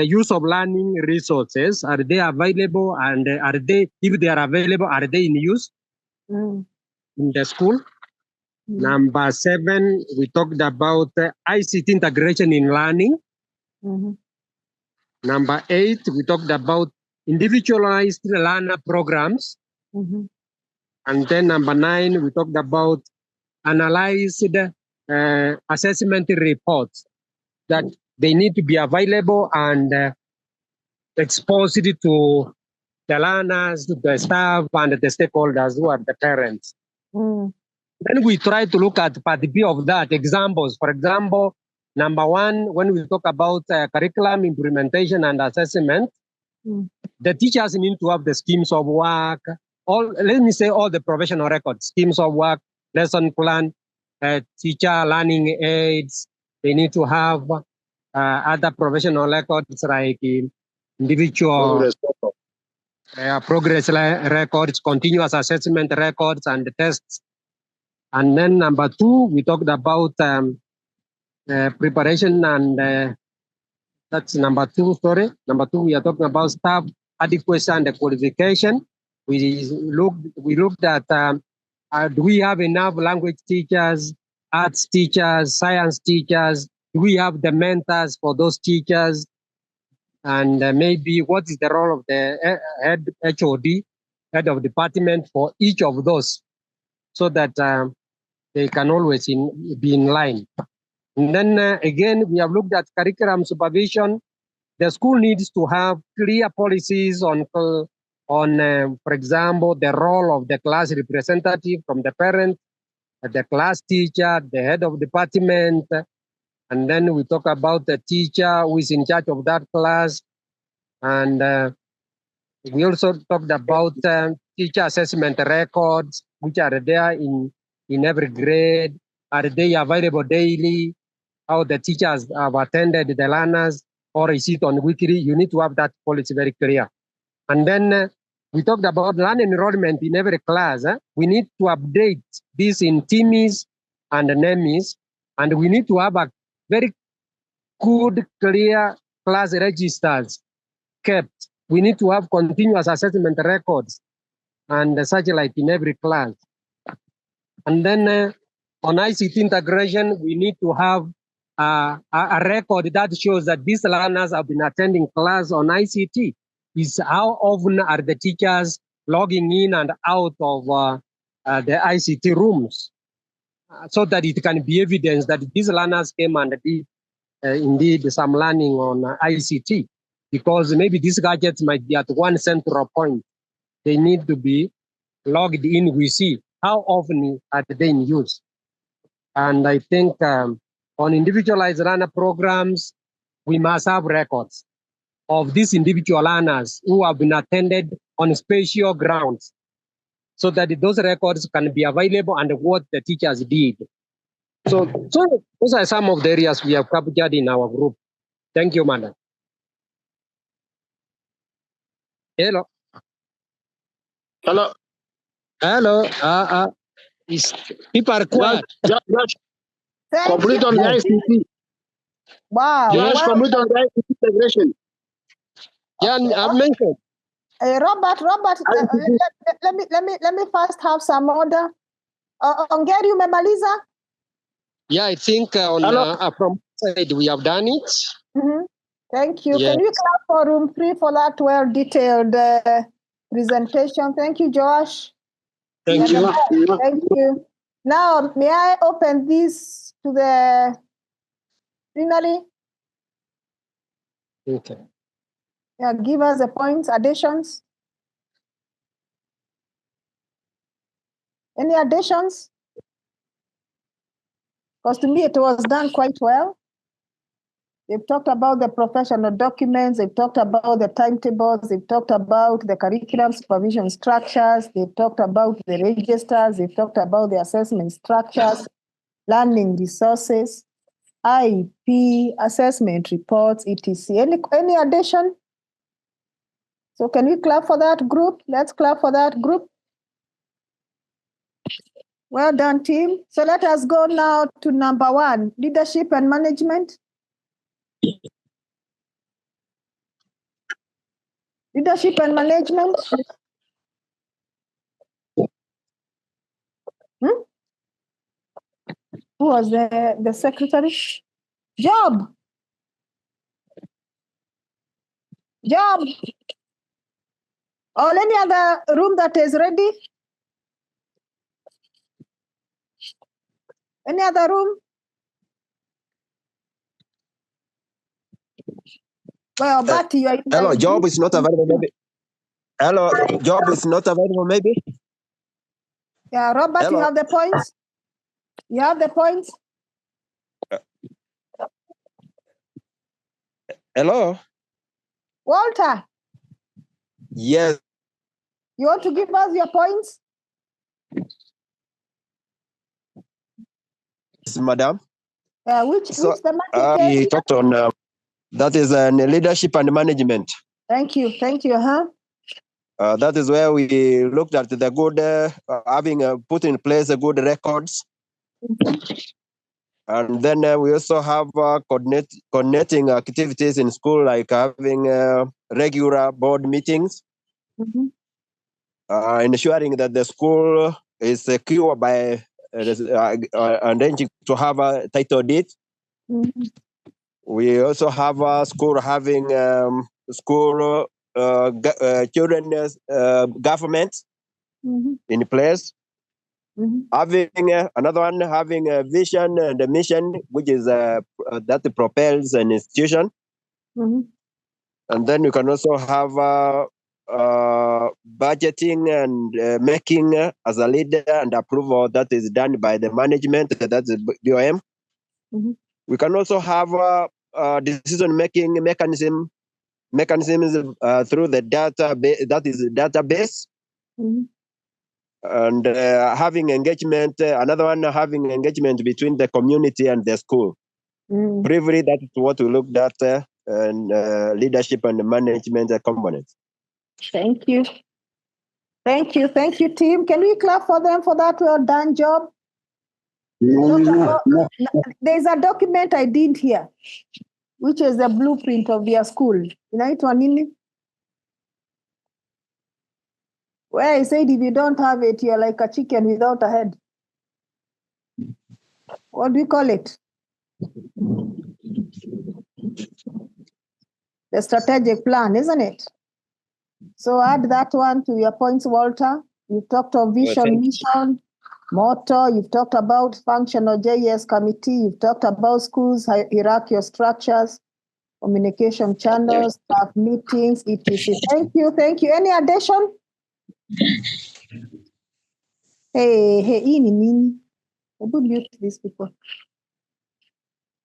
use of learning resources. Are they available, and if they are available, are they in use in the school? Number 7, we talked about ICT integration in learning. Number 8, we talked about individualized learner programs. And then number 9, we talked about analyzed assessment reports, that they need to be available and exposed to the learners, to the staff, and the stakeholders who are the parents. Then we try to look at part B of that, examples. For example, number 1, when we talk about curriculum implementation and assessment, the teachers need to have the schemes of work, all the professional records, schemes of work, lesson plan, teacher learning aids. They need to have other professional records like individual progress records, continuous assessment records, and tests. And then number 2, we talked about preparation, and that's number 2, sorry. Number 2, we are talking about staff adequacy and qualification. We looked at do we have enough language teachers, arts teachers, science teachers? Do we have the mentors for those teachers? And maybe what is the role of the head HOD, head of department, for each of those, so that they can always be in line. And then again, we have looked at curriculum supervision. The school needs to have clear policies on for example, the role of the class representative from the parent, the class teacher, the head of department. And then we talk about the teacher who is in charge of that class. And we also talked about teacher assessment records, which are there in every grade. Are they available daily? How the teachers have attended the learners, or is it on weekly? You need to have that policy very clear. And then we talked about learning enrollment in every class. We need to update this in TIMIS and NEMIS, and we need to have a very good, clear class registers kept. We need to have continuous assessment records and such like in every class. And then on ICT integration, we need to have a record that shows that these learners have been attending class on ICT. Is how often are the teachers logging in and out of the ICT rooms, so that it can be evidence that these learners came and did indeed some learning on ICT, because maybe these gadgets might be at one central point. They need to be logged in, we see. how often are they in use? And I think on individualized learner programs, we must have records of these individual learners who have been attended on special grounds so that those records can be available and what the teachers did. So those are some of the areas we have captured in our group. Thank you, Madam. Hello. Hello. Hello. People are quiet. Just complete on the ICT. Wow. Just complete on the ICT integration. Yeah, I've mentioned. Robert, let me first have some order. Ongeri, umemaliza? Yeah, I think from side we have done it. Mm-hmm. Thank you. Yes. Can you clap for room 3 for that well-detailed presentation? Thank you, Josh. Thank you. Thank you. Now, may I open this to the plenary? Okay. Yeah, give us the points, additions. Any additions? Because to me, it was done quite well. They've talked about the professional documents, they've talked about the timetables, they've talked about the curriculum supervision structures, they've talked about the registers, they've talked about the assessment structures, learning resources, IEP, assessment reports, etc. Any addition? So can we clap for that group? Let's clap for that group. Well done, team. So let us go now to number 1, leadership and management. Leadership and management. Who was the secretary? Job. Or any other room that is ready? Any other room? Well, but you are in Hello, job is not available, maybe. Hello, job is not available, maybe. Yeah, Robert, Hello. you have the points? You have the points? Hello. Walter, Yes, you want to give us your points? madam. Which the We talked on that is leadership and management. Thank you. That is where we looked at the good, having put in place a good records. And then we also have coordinating activities in school, like having regular board meetings, ensuring that the school is secure by arranging to have a title deed. We also have a school having school children government in place. Having another one having a vision and a mission, which is that propels an institution. And then you can also have budgeting and making as a leader and approval that is done by the management, that is BOM. We can also have decision making mechanisms through the database. And having engagement, another one having engagement between the community and the school. Briefly, that's what we looked at and leadership and management components. Thank you, team. Can we clap for them for that well done job? There's a document I did here, which is the blueprint of your school. Inaitwa nini? Where I said if you don't have it, you're like a chicken without a head. What do we call it? The strategic plan, isn't it? So add that one to your points, Walter. You've talked of vision, mission, motto. You've talked about functional JES committee. You've talked about schools, hierarchical structures, communication channels, staff meetings, etc. Thank you. Any addition? Hey, ini nini? We'll mute these people.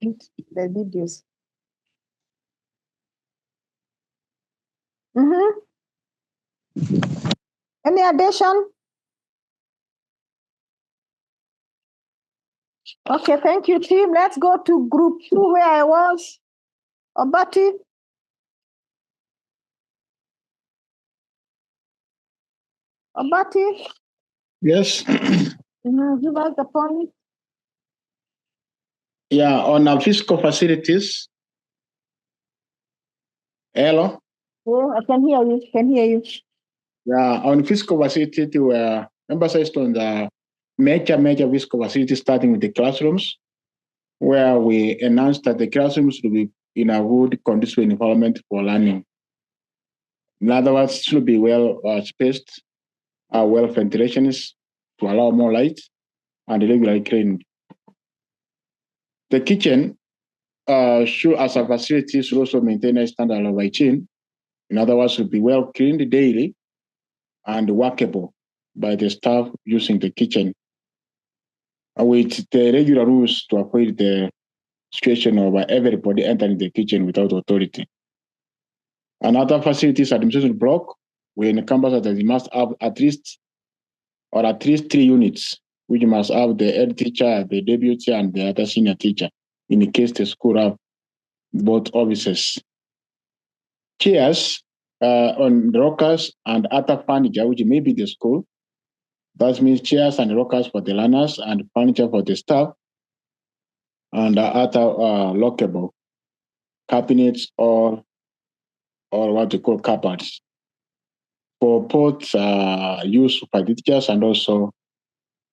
Mute the videos. Any addition? Okay, thank you, team. Let's go to group 2 where I was. Obati. Obati. Yes. Give us the point. Yeah, on our fiscal facilities. Hello? Oh, I can hear you. Yeah, on fiscal facility, we are emphasized on the major fiscal facilities, starting with the classrooms, where we announced that the classrooms will be in a good conducive environment for learning. In other words, it should be well spaced, well ventilations to allow more light and regularly cleaned. The kitchen should, as a facility, should also maintain a standard of hygiene. In other words, should be well cleaned daily and workable by the staff using the kitchen, with the regular rules to avoid the situation of everybody entering the kitchen without authority. Another facilities administration block, we encompass that they must have at least 3 units, which must have the head teacher, the deputy, and the other senior teacher, in the case the school have both offices. Chairs on rockers and other furniture, which may be the school. That means chairs and rockers for the learners and furniture for the staff, and other lockable cabinets or what we call cupboards for both use by the teachers and also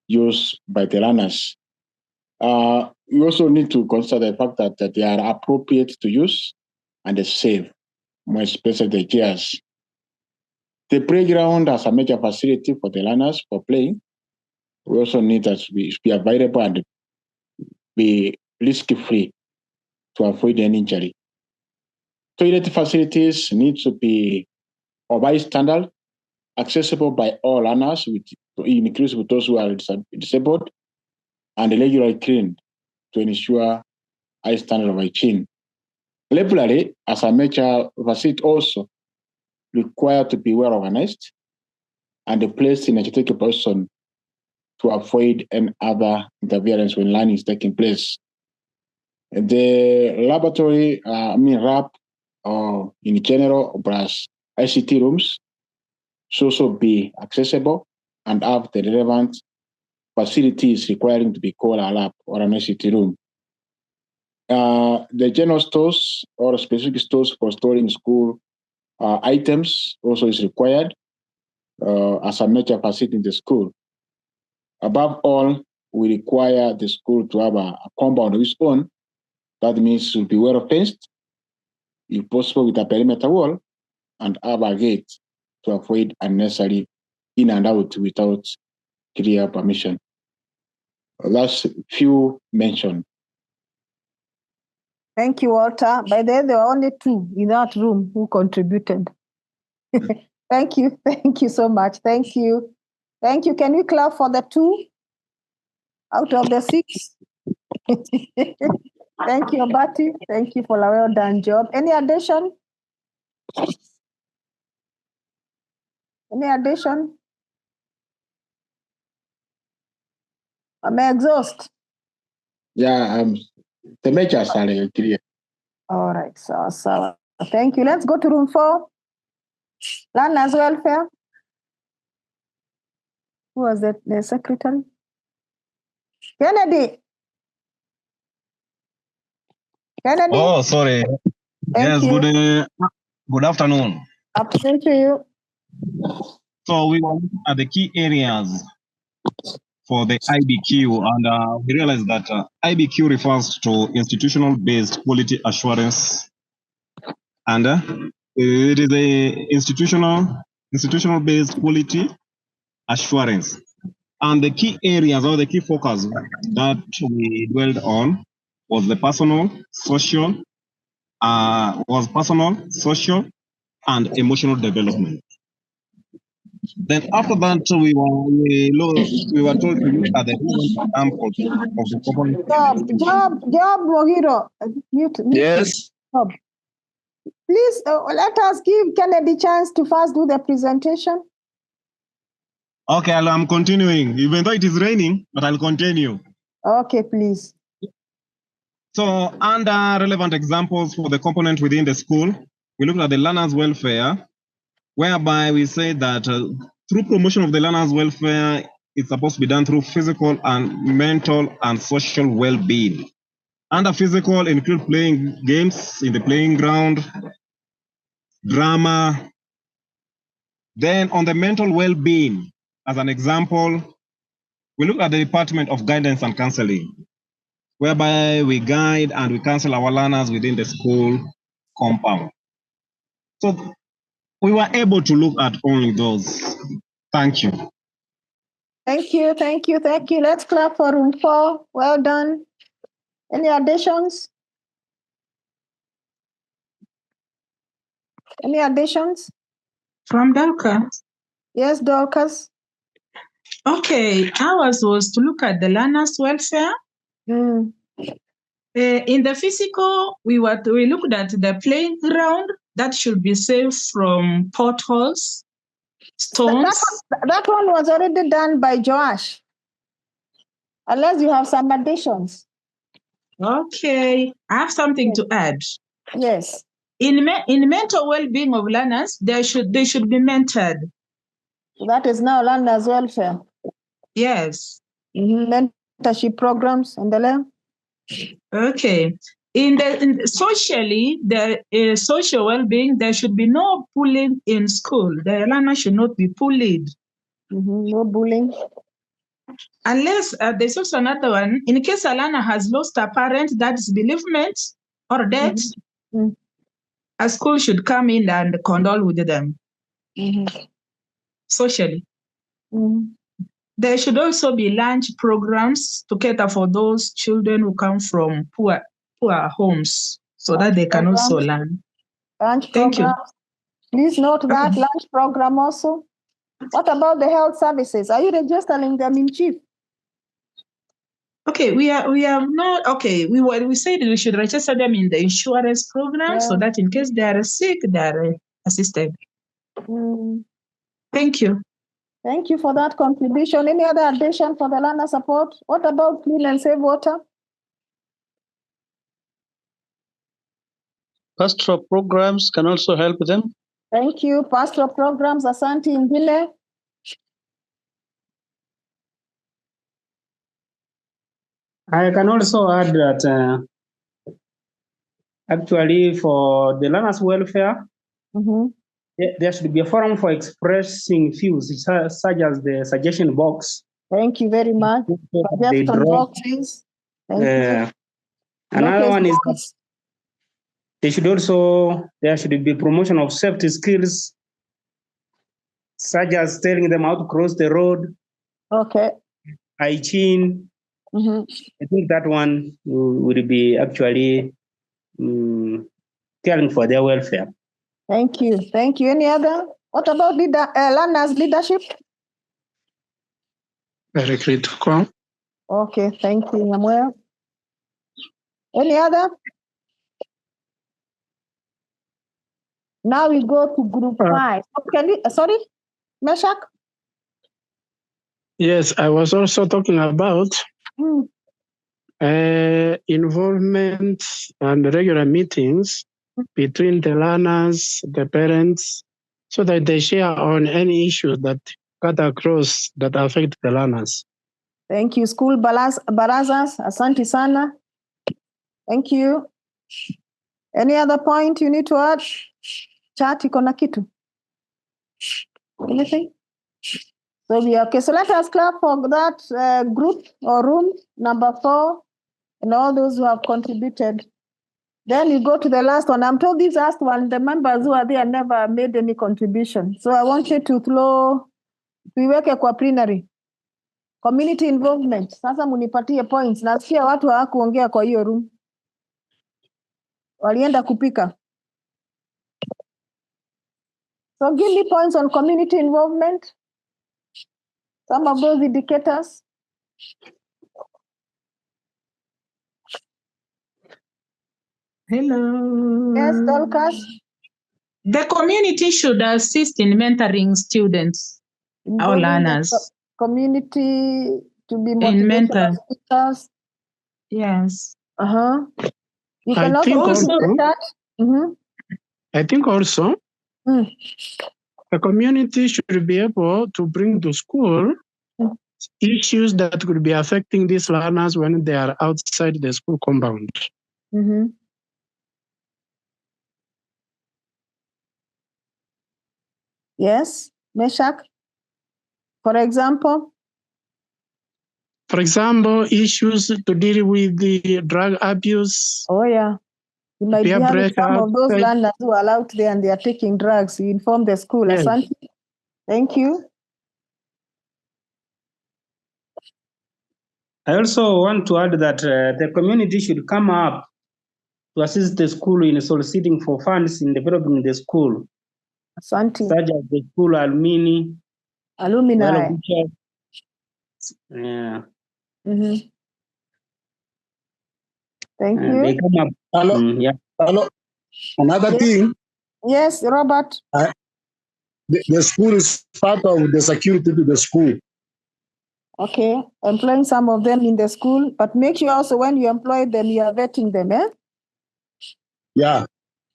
use by the learners. You also need to consider the fact that they are appropriate to use and safe, more especially the chairs. The playground as a major facility for the learners for playing. We also need that to be available and be risk-free to avoid any injury. Toilet facilities need to be of high standard, accessible by all learners, inclusive those who are disabled, and regularly cleaned to ensure high standard of hygiene. Library, as a major facility, also required to be well organized and placed in a strategic position to avoid any other interference when learning is taking place. The laboratory, lab, or in general, plus ICT rooms should also be accessible and have the relevant facilities requiring to be called a lab or an ICT room. The general stores or specific stores for storing school items also is required as a major facility in the school. Above all, we require the school to have a compound of its own. That means it should be well fenced, if possible with a perimeter wall, and have a gate to avoid unnecessary in and out without clear permission. Last few mentioned. Thank you, Walter. By the way, there were only 2 in that room who contributed. Thank you so much. Thank you. Can we clap for the 2 out of the 6? Thank you, Obati. Thank you for a well done job. Any addition? I'm exhausted. Yeah, the measures are clear. All right, so thank you. Let's go to room 4. Learners welfare. Who was that? The secretary? Kennedy. Oh, sorry. Thank you. Good afternoon. Afternoon to you. So we were looking at the key areas for the IBQ, and we realized that IBQ refers to institutional-based quality assurance, and it is a institutional-based quality assurance. And the key areas or the key focus that we dwelled on was the personal, social, and emotional development. Then after that, we were told to look at the relevant examples of the components. Job, Mohiro. Mute. Yes. Job. Please let us give Kennedy chance to first do the presentation. Okay, I'm continuing, even though it is raining, but I'll continue. Okay, please. So under relevant examples for the component within the school, we look at the learner's welfare, whereby we say that through promotion of the learner's welfare, it's supposed to be done through physical and mental and social well-being. Under physical include playing games in the playing ground, drama. Then on the mental well-being, as an example, we look at the Department of Guidance and Counseling, whereby we guide and we counsel our learners within the school compound. So we were able to look at only those. Thank you. Thank you. Let's clap for room 4. Well done. Any additions? From Dorcas. Yes, Dorcas. Okay, ours was to look at the learners' welfare. In the physical, we looked at the playground that should be safe from potholes, stones. That one was already done by Joash. Unless you have some additions. Okay, I have something to add. Yes. In mental well-being of learners, they should be mentored. That is now learners' welfare. Yes. Mentorship programs and the learn. Okay. In socially, the social well-being, there should be no bullying in school. The learner should not be bullied. No bullying. Unless there's also another one. In case a learner has lost a parent, that is bereavement or death, a school should come in and condole with them. Socially. There should also be lunch programs to cater for those children who come from poor homes, so that they can also learn. Thank you. Please note that lunch program also. What about the health services? Are you registering them in chief? Okay, we have not. Okay, we said we should register them in the insurance program so that in case they are sick, they are assisted. Thank you. Thank you for that contribution. Any other addition for the learner support? What about clean and safe water? Pastoral programs can also help them. Thank you. Pastoral programs, Asante Ingile. I can also add that actually for the learners' welfare, there should be a forum for expressing views, such as the suggestion box. Thank you very much. Suggestion boxes. Another one is that there should be promotion of safety skills, such as telling them how to cross the road. Okay. Hygiene. I think that one would be actually caring for their welfare. Thank you. Any other? What about learners' leadership? Very critical. Okay, thank you, Nyamira. Any other? Now we go to group 5. Sorry, Meshach? Yes, I was also talking about involvement and regular meetings between the learners, the parents, so that they share on any issues that cut across that affect the learners. Thank you. School barazas, asante sana. Thank you. Any other point you need to add? Chat, iko na kitu? Anything? So let us clap for that group or room number 4 and all those who have contributed. Then you go to the last one. I'm told this last one, the members who are there never made any contribution. So I want you to tuiweke kwa plenary. Community involvement. Sasa munipatie points. Nasikia watu hawakuongea kwa hiyo room. Walienda kupika. So give me points on community involvement. some of those indicators? Hello. Yes, Dorcas? The community should assist in mentoring students, our Involving the learners. community to be In motivational mentor. speakers. Yes. You I can also think put also, in the chat. I think also the community should be able to bring to school issues that could be affecting these learners when they are outside the school compound. Yes, Meshach. For example? For example, issues to deal with the drug abuse. Oh, yeah. You might be peer having pressure some of those outside. learners who are out there and they are taking drugs. You inform the school. Yes. Asante. Thank you. I also want to add that the community should come up to assist the school in soliciting for funds in developing the school, Asante. such as the school alumni. Yeah. Thank you. They come up. Hello. Yeah. Hello. Another Yes. thing. Yes, Robert. The school is part of the security to the school. Okay, employing some of them in the school, but make sure also when you employ them, you are vetting them, eh? Yeah.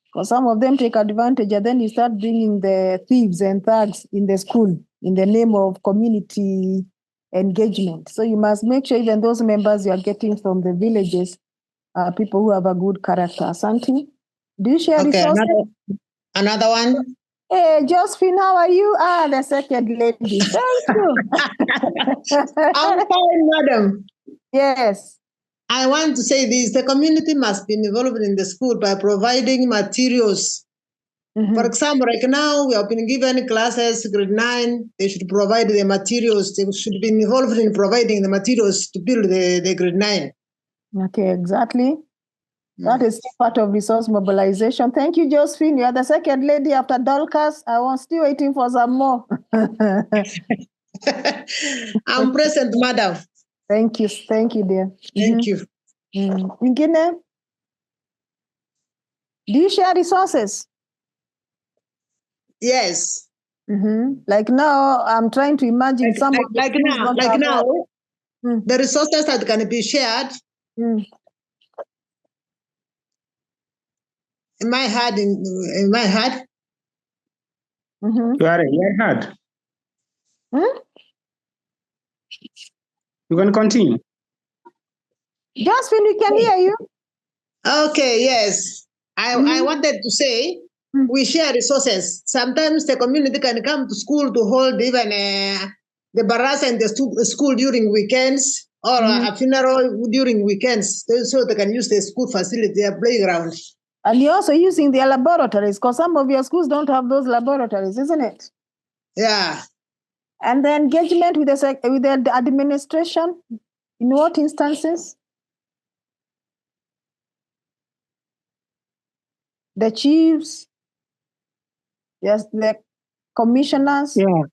Because some of them take advantage and then you start bringing the thieves and thugs in the school in the name of community engagement. So you must make sure even those members you are getting from the villages are people who have a good character. Asante, do you share Okay, resources? another one. Hey, Josephine, how are you? The second lady. Thank you. I'm fine, madam. Yes. I want to say this, the community must be involved in the school by providing materials. For example, right now we have been given classes, grade 9, they should provide the materials. They should be involved in providing the materials to build the grade 9. Okay, exactly. That is still part of resource mobilization. Thank you, Josephine. You are the second lady after Dorcas. I was still waiting for some more. I'm present, madam. Thank you. Thank you, dear. Thank you. Ingine? Do you share resources? Yes. Like now, I'm trying to imagine some of the Like schools now, don't have help. the resources that can be shared. In my heart, in my heart. You are hard. You can continue. Josephine, we can hear you. Okay, yes. I wanted to say we share resources. Sometimes the community can come to school to hold even the barasa in the school during weekends or a funeral during weekends so they can use the school facility, their playground. And you're also using their laboratories because some of your schools don't have those laboratories, isn't it? Yeah. And the engagement with the administration, in what instances? The chiefs, yes, the commissioners. Yeah.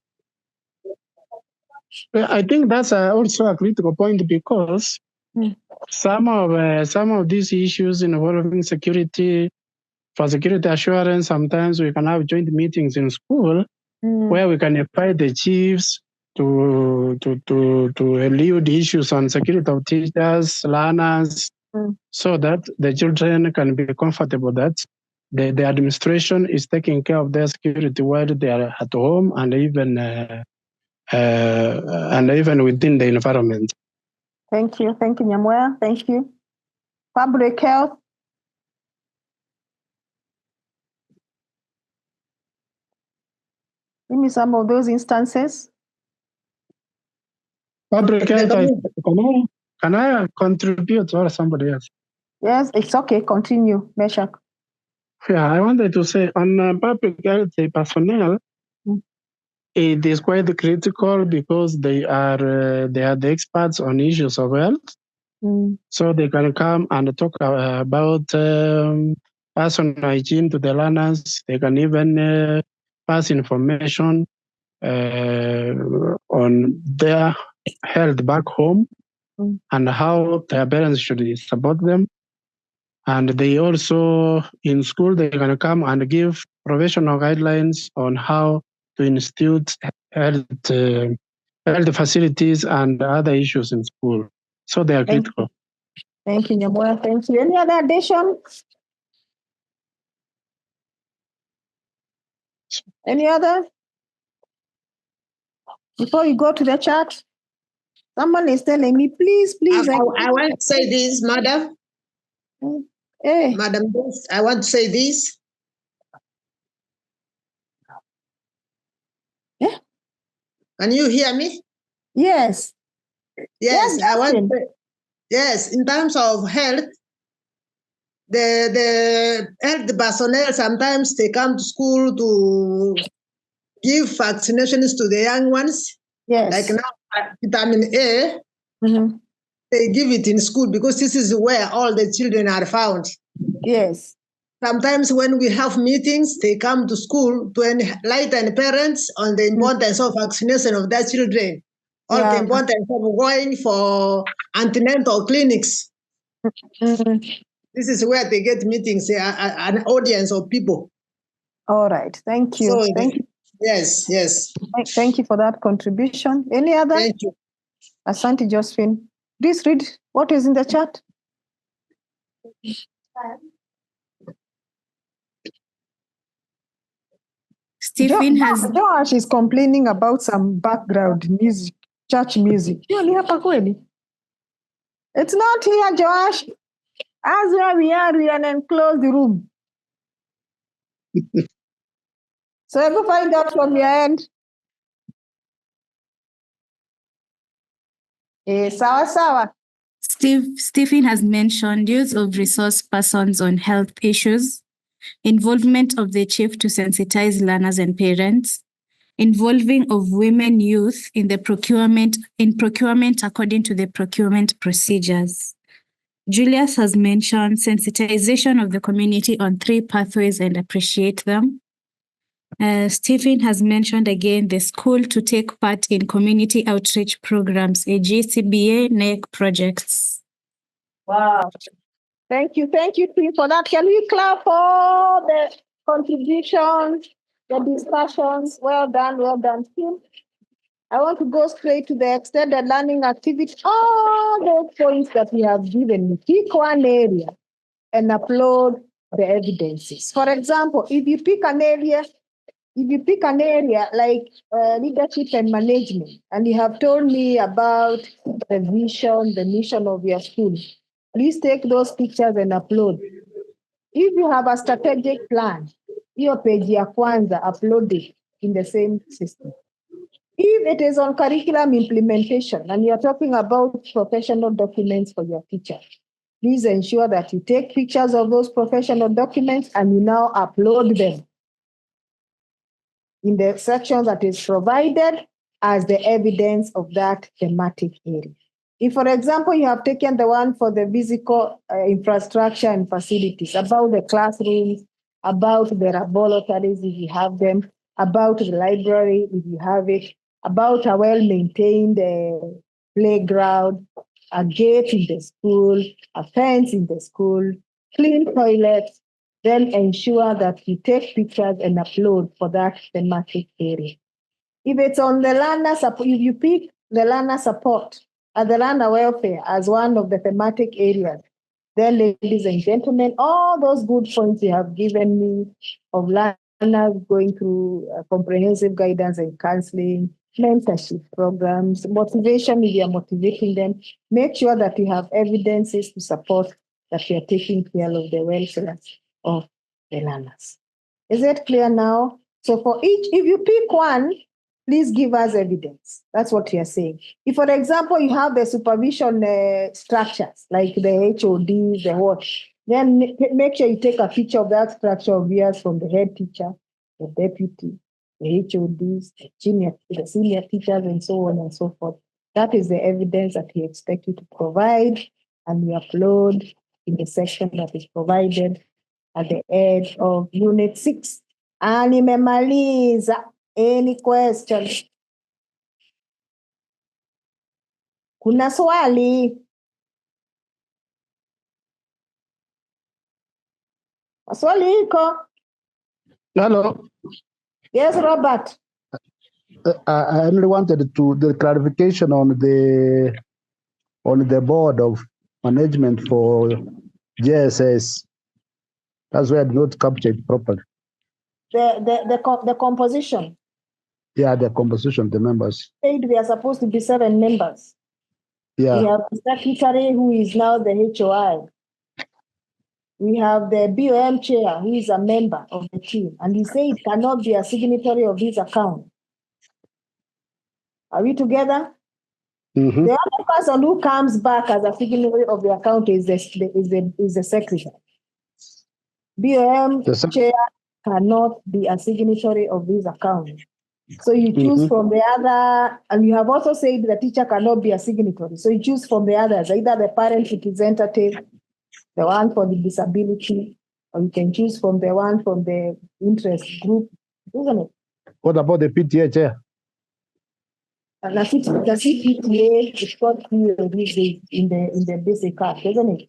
I think that's also a critical point because some of these issues involving security, for security assurance, sometimes we can have joint meetings in school where we can invite the chiefs to elude issues on security of teachers, learners, so that the children can be comfortable that the administration is taking care of their security while they are at home and even within the environment. Thank you, Nyamira. Thank you. Public health. Give me some of those instances. Public health, can I contribute or somebody else? Yes, it's okay. Continue, Meshach. Yeah, I wanted to say on public health personnel, it is quite critical because they are the experts on issues of health. So they can come and talk about personal hygiene to the learners. They can even pass information on on their health back home and how their parents should support them. And they also, in school, they can come and give professional guidelines on how to institute health facilities and other issues in school. So they are critical. Thank you, Nyamira. Thank you. Any other addition? Any other? Before you go to the chat, someone is telling me, please. I want to say this, madam. Hey. Madam, I want to say this. Yeah. Can you hear me? Yes. Yes, I want to, yes, in terms of health, the health personnel sometimes they come to school to give vaccinations to the young ones. Yes. Like now, vitamin A, they give it in school because this is where all the children are found. Yes. Sometimes when we have meetings, they come to school to enlighten parents on the importance of vaccination of their children, or the importance of going for antenatal clinics. This is where they get meetings, an audience of people. All right. Thank you. So, Thank you. Yes. Thank you for that contribution. Any other? Thank you. Asante, Josephine. Please read what is in the chat. Stephen has. Josh is complaining about some background music, church music. It's not here, Josh. As where we are an enclosed room. So I go find out from your end. Sawa. Stephen has mentioned use of resource persons on health issues, involvement of the chief to sensitize learners and parents, involving of women youth in the procurement according to the procurement procedures. Julius has mentioned sensitization of the community on 3 pathways and appreciate them. Stephen has mentioned again the school to take part in community outreach programs, AGCBA, NEC projects. Wow. Thank you, Tim, for that. Can we clap for the contributions, the discussions? Well done, Tim. I want to go straight to the extended learning activity. All those points that we have given, pick one area and upload the evidences. For example, if you pick an area like leadership and management, and you have told me about the vision, the mission of your school, please take those pictures and upload. If you have a strategic plan, your page ya kwanza, upload it in the same system. If it is on curriculum implementation and you're talking about professional documents for your teacher, please ensure that you take pictures of those professional documents and you now upload them in the section that is provided as the evidence of that thematic area. If, for example, you have taken the one for the physical infrastructure and facilities, about the classrooms, about the laboratories if you have them, about the library if you have it, about a well-maintained playground, a gate in the school, a fence in the school, clean toilets, then ensure that you take pictures and upload for that thematic area. If it's on the learner support, if you pick the learner support and the learner welfare as one of the thematic areas, then ladies and gentlemen, all those good points you have given me of learners going through comprehensive guidance and counseling, mentorship programs, motivation if you are motivating them, make sure that you have evidences to support that you are taking care of the welfare of the learners. Is it clear now? So for each, if you pick one, please give us evidence. That's what you're saying. If, for example, you have the supervision structures, like the HOD, the what, then make sure you take a picture of that structure of yours from the head teacher, the deputy, the HODs, the senior teachers, and so on and so forth. That is the evidence that we expect you to provide, and we upload in the section that is provided at the end of Unit 6. Nimemaliza. Any questions? Kuna swali. Swali iko. Hello. Yes, Robert. I only wanted to the clarification on the board of management for JSS. That's why I did not capture it properly. The composition. Yeah, the composition, the members. Said we are supposed to be 7 members. Yeah. We have the secretary who is now the HOI. We have the BOM chair who is a member of the team, and he said cannot be a signatory of his account. Are we together? Mm-hmm. The other person who comes back as a signatory of the account is the secretary. BOM chair cannot be a signatory of this account. So you choose from the other, and you have also said the teacher cannot be a signatory. So you choose from the others, either the parent representative, the one for the disability, or you can choose from the one from the interest group, isn't it? What about the PTA chair? And the PTA is called in the basic card, isn't it?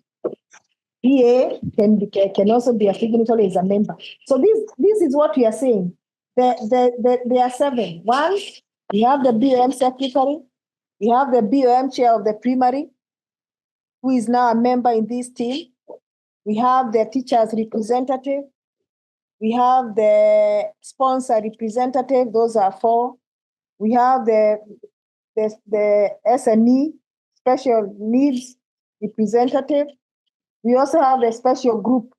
PA can also be a signatory as a member. So this is what we are saying. There are 7. One, we have the BOM secretary, we have the BOM chair of the primary, who is now a member in this team. We have the teacher's representative. We have the sponsor representative. Those are 4. We have the SNE, special needs representative. We also have the special group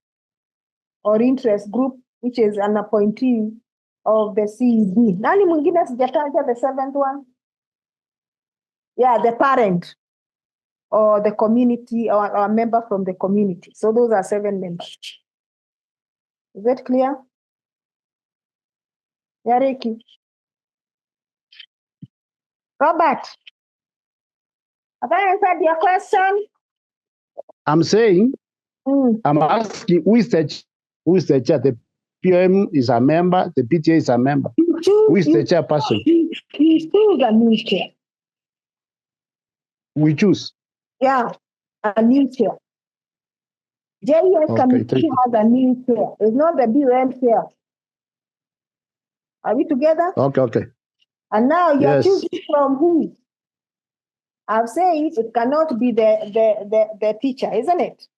or interest group, which is an appointee of the CED. Nani mwingine sijataja the 7th one? Yeah, the parent or the community or a member from the community. So those are 7 members. Is that clear? Yareki. Robert, have I answered your question? I'm saying, I'm asking who is the chair? The PM is a member, the PTA is a member. Who is the chairperson? You choose a new chair. We choose. Yeah, a new chair. JES committee has a new chair. It's not the BOM chair. Are we together? Okay. And now you're choosing from who? I've said it cannot be the teacher, isn't it?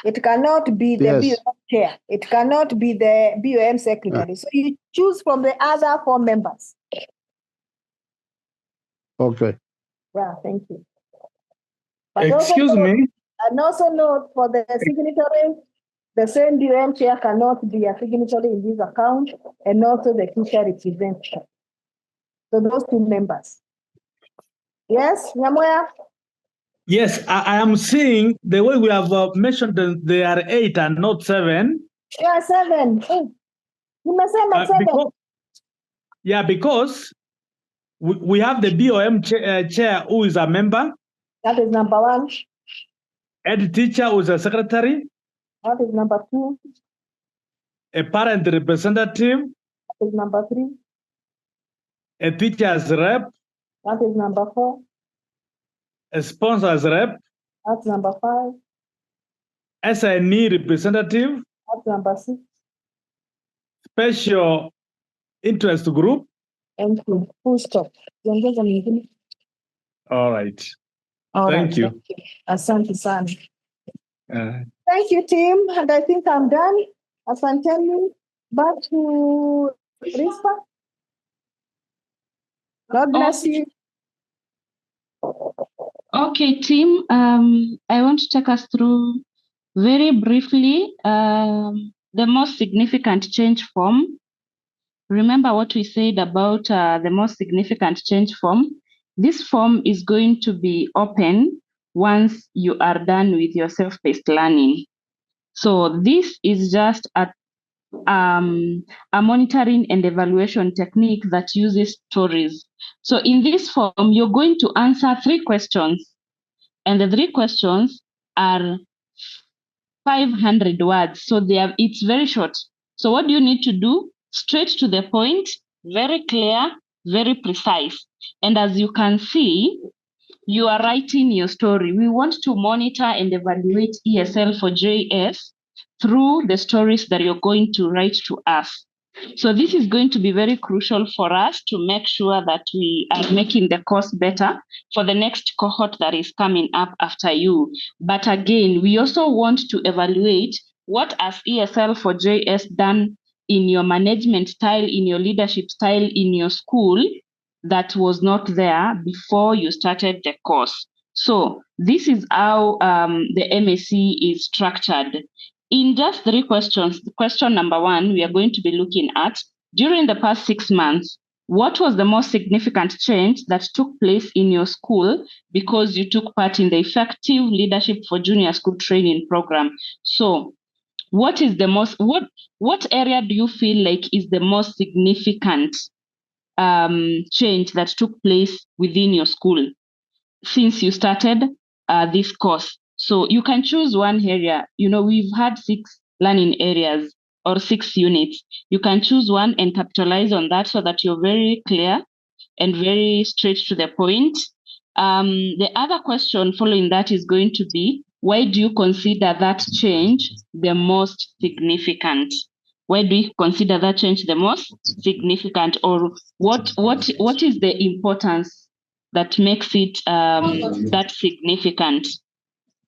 It cannot be the BOM chair. It cannot be the BOM secretary. So you choose from the other 4 members. Okay. Yeah, thank you. Excuse me. And also note for the signatory, the same BOM chair cannot be a signatory in this account, and also the teacher representative. So those 2 members. Yes, Nyamira? Yes, I am seeing the way we have mentioned that they are 8 and not 7. Yeah, 7. Nimesema 7. Because we have the BOM chair who is a member. That is number 1. Head teacher who is a secretary. That is number 2. A parent representative. That is number 3. A teacher's rep. That is number 4. A sponsor's rep. That's number 5. SNE representative. That's number 6. Special interest group. Thank you. Full stop. All right. Thank you. Asante sana. Thank you, team. And I think I'm done. Asanteni. Back to Rispa. God bless you. Okay, team. I want to take us through very briefly the most significant change form. Remember what we said about the most significant change form. This form is going to be open once you are done with your self-paced learning. So this is just a monitoring and evaluation technique that uses stories. So in this form, you're going to answer 3 questions. And the 3 questions are 500 words. So it's very short. So what do you need to do? Straight to the point, very clear, very precise. And as you can see, you are writing your story. We want to monitor and evaluate ESL for JS through the stories that you're going to write to us. So this is going to be very crucial for us to make sure that we are making the course better for the next cohort that is coming up after you. But again, we also want to evaluate what has ESL for JS done in your management style, in your leadership style, in your school that was not there before you started the course. So this is how the MSc is structured. In just 3 questions, question number 1, we are going to be looking at, during the past 6 months, what was the most significant change that took place in your school because you took part in the Effective Leadership for Junior School Training Program? So what is the most, what area do you feel like is the most significant change that took place within your school since you started this course? So you can choose one area. You know, we've had 6 learning areas or 6 units. You can choose one and capitalize on that so that you're very clear and very straight to the point. The other question following that is going to be, why do you consider that change the most significant? Why do you consider that change the most significant, or what is the importance that makes it that significant?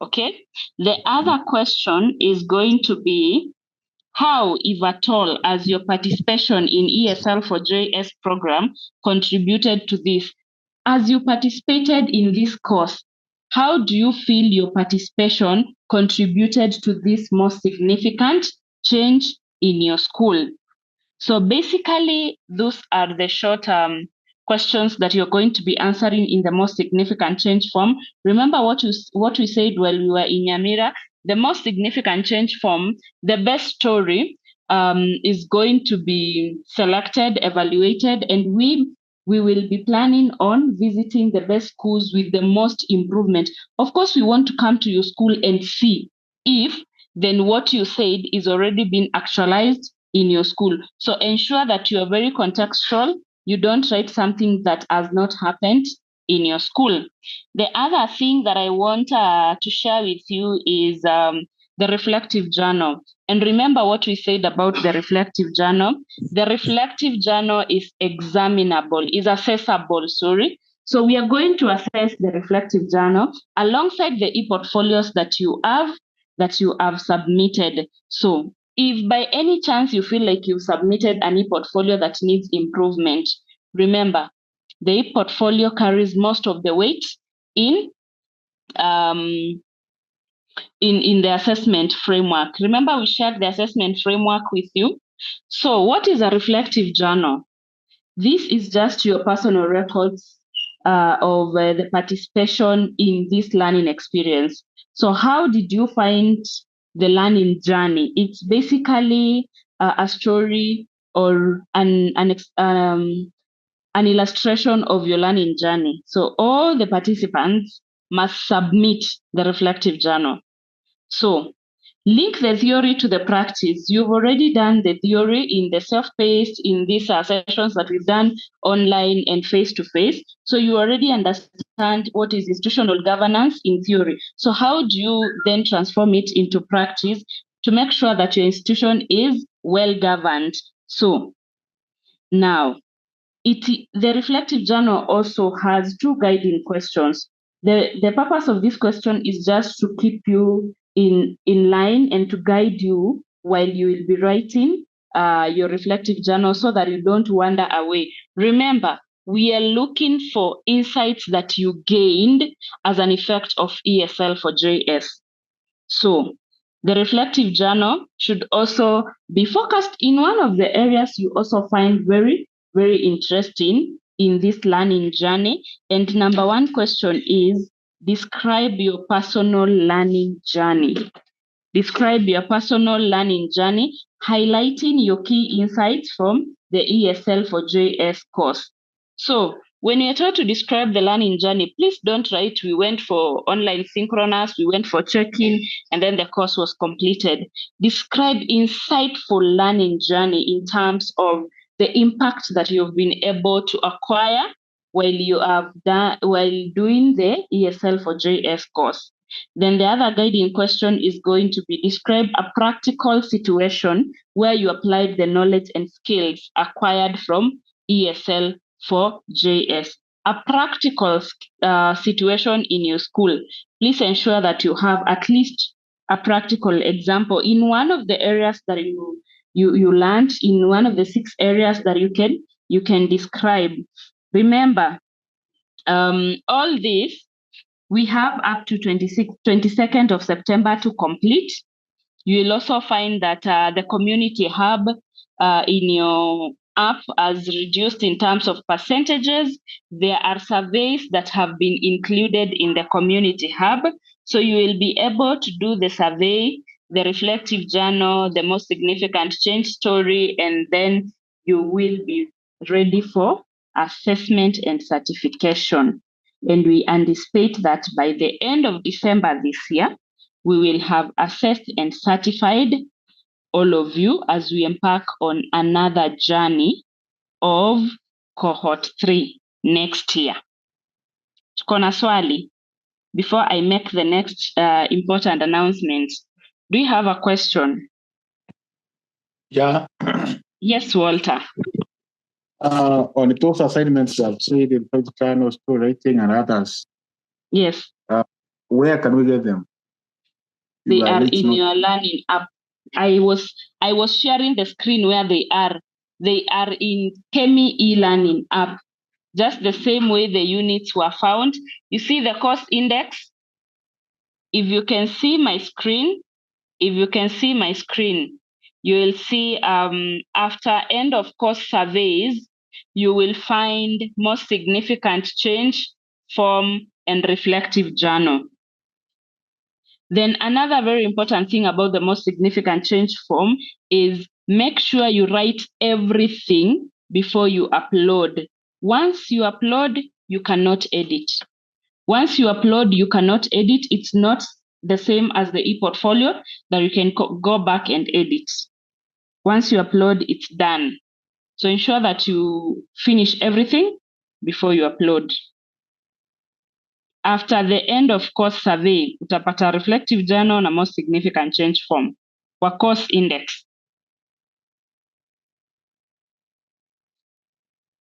Okay. The other question is going to be, how, if at all, has your participation in ESL for JS program contributed to this? As you participated in this course, how do you feel your participation contributed to this most significant change in your school? So basically, those are the short questions that you're going to be answering in the most significant change form. Remember what we said while we were in Nyamira, the most significant change form, the best story is going to be selected, evaluated, and we will be planning on visiting the best schools with the most improvement. Of course, we want to come to your school and see if then what you said is already been actualized in your school. So ensure that you are very contextual. You don't write something that has not happened in your school. The other thing that I want to share with you is the reflective journal. And remember what we said about the reflective journal. The reflective journal is examinable, is accessible, sorry. So we are going to assess the reflective journal alongside the e-portfolios that you have submitted. So if by any chance you feel like you've submitted an e-portfolio that needs improvement, remember, the e-portfolio carries most of the weight in the assessment framework. Remember, we shared the assessment framework with you. So what is a reflective journal? This is just your personal records of the participation in this learning experience. So how did you find the learning journey? It's basically a story or an illustration of your learning journey. So all the participants must submit the reflective journal. So link the theory to the practice. You've already done the theory in the self-paced, in these sessions that we've done online and face-to-face. So you already understand what is institutional governance in theory. So how do you then transform it into practice to make sure that your institution is well-governed? So now, the reflective journal also has 2 guiding questions. The purpose of this question is just to keep you in line and to guide you while you will be writing your reflective journal so that you don't wander away. Remember, we are looking for insights that you gained as an effect of ESL for JS. So the reflective journal should also be focused in one of the areas you also find very, very interesting in this learning journey. And number 1 question is, describe your personal learning journey. Describe your personal learning journey, highlighting your key insights from the ESL for JS course. So when you're trying to describe the learning journey, please don't write, we went for online synchronous, we went for check-in, and then the course was completed. Describe insightful learning journey in terms of the impact that you've been able to acquire while you have done while doing the ESL for JS course. Then the other guiding question is going to be describe a practical situation where you applied the knowledge and skills acquired from ESL for JS. A practical situation in your school. Please ensure that you have at least a practical example in one of the areas that you learned, in one of the 6 areas that you can describe. Remember, all this we have up to 22nd of September to complete. You will also find that the community hub in your app has reduced in terms of percentages. There are surveys that have been included in the community hub. So you will be able to do the survey, the reflective journal, the most significant change story, and then you will be ready for assessment and certification. And we anticipate that by the end of December this year, we will have assessed and certified all of you as we embark on another journey of cohort 3 next year. Tuko na swali before I make the next important announcement. Do you have a question? Yeah. Yes, Walter. On those assignments I've said in practical story writing and others. Yes. Where can we get them? They are in your learning app. I was sharing the screen where they are. They are in Kemi e-learning app. Just the same way the units were found. You see the course index? If you can see my screen, you will see after end of course surveys, you will find most significant change, form, and reflective journal. Then another very important thing about the most significant change form is make sure you write everything before you upload. Once you upload, you cannot edit. Once you upload, you cannot edit. It's not the same as the e-portfolio that you can go back and edit. Once you upload, it's done. So ensure that you finish everything before you upload. After the end of course survey, utapata reflective journal na most significant change form kwa course index.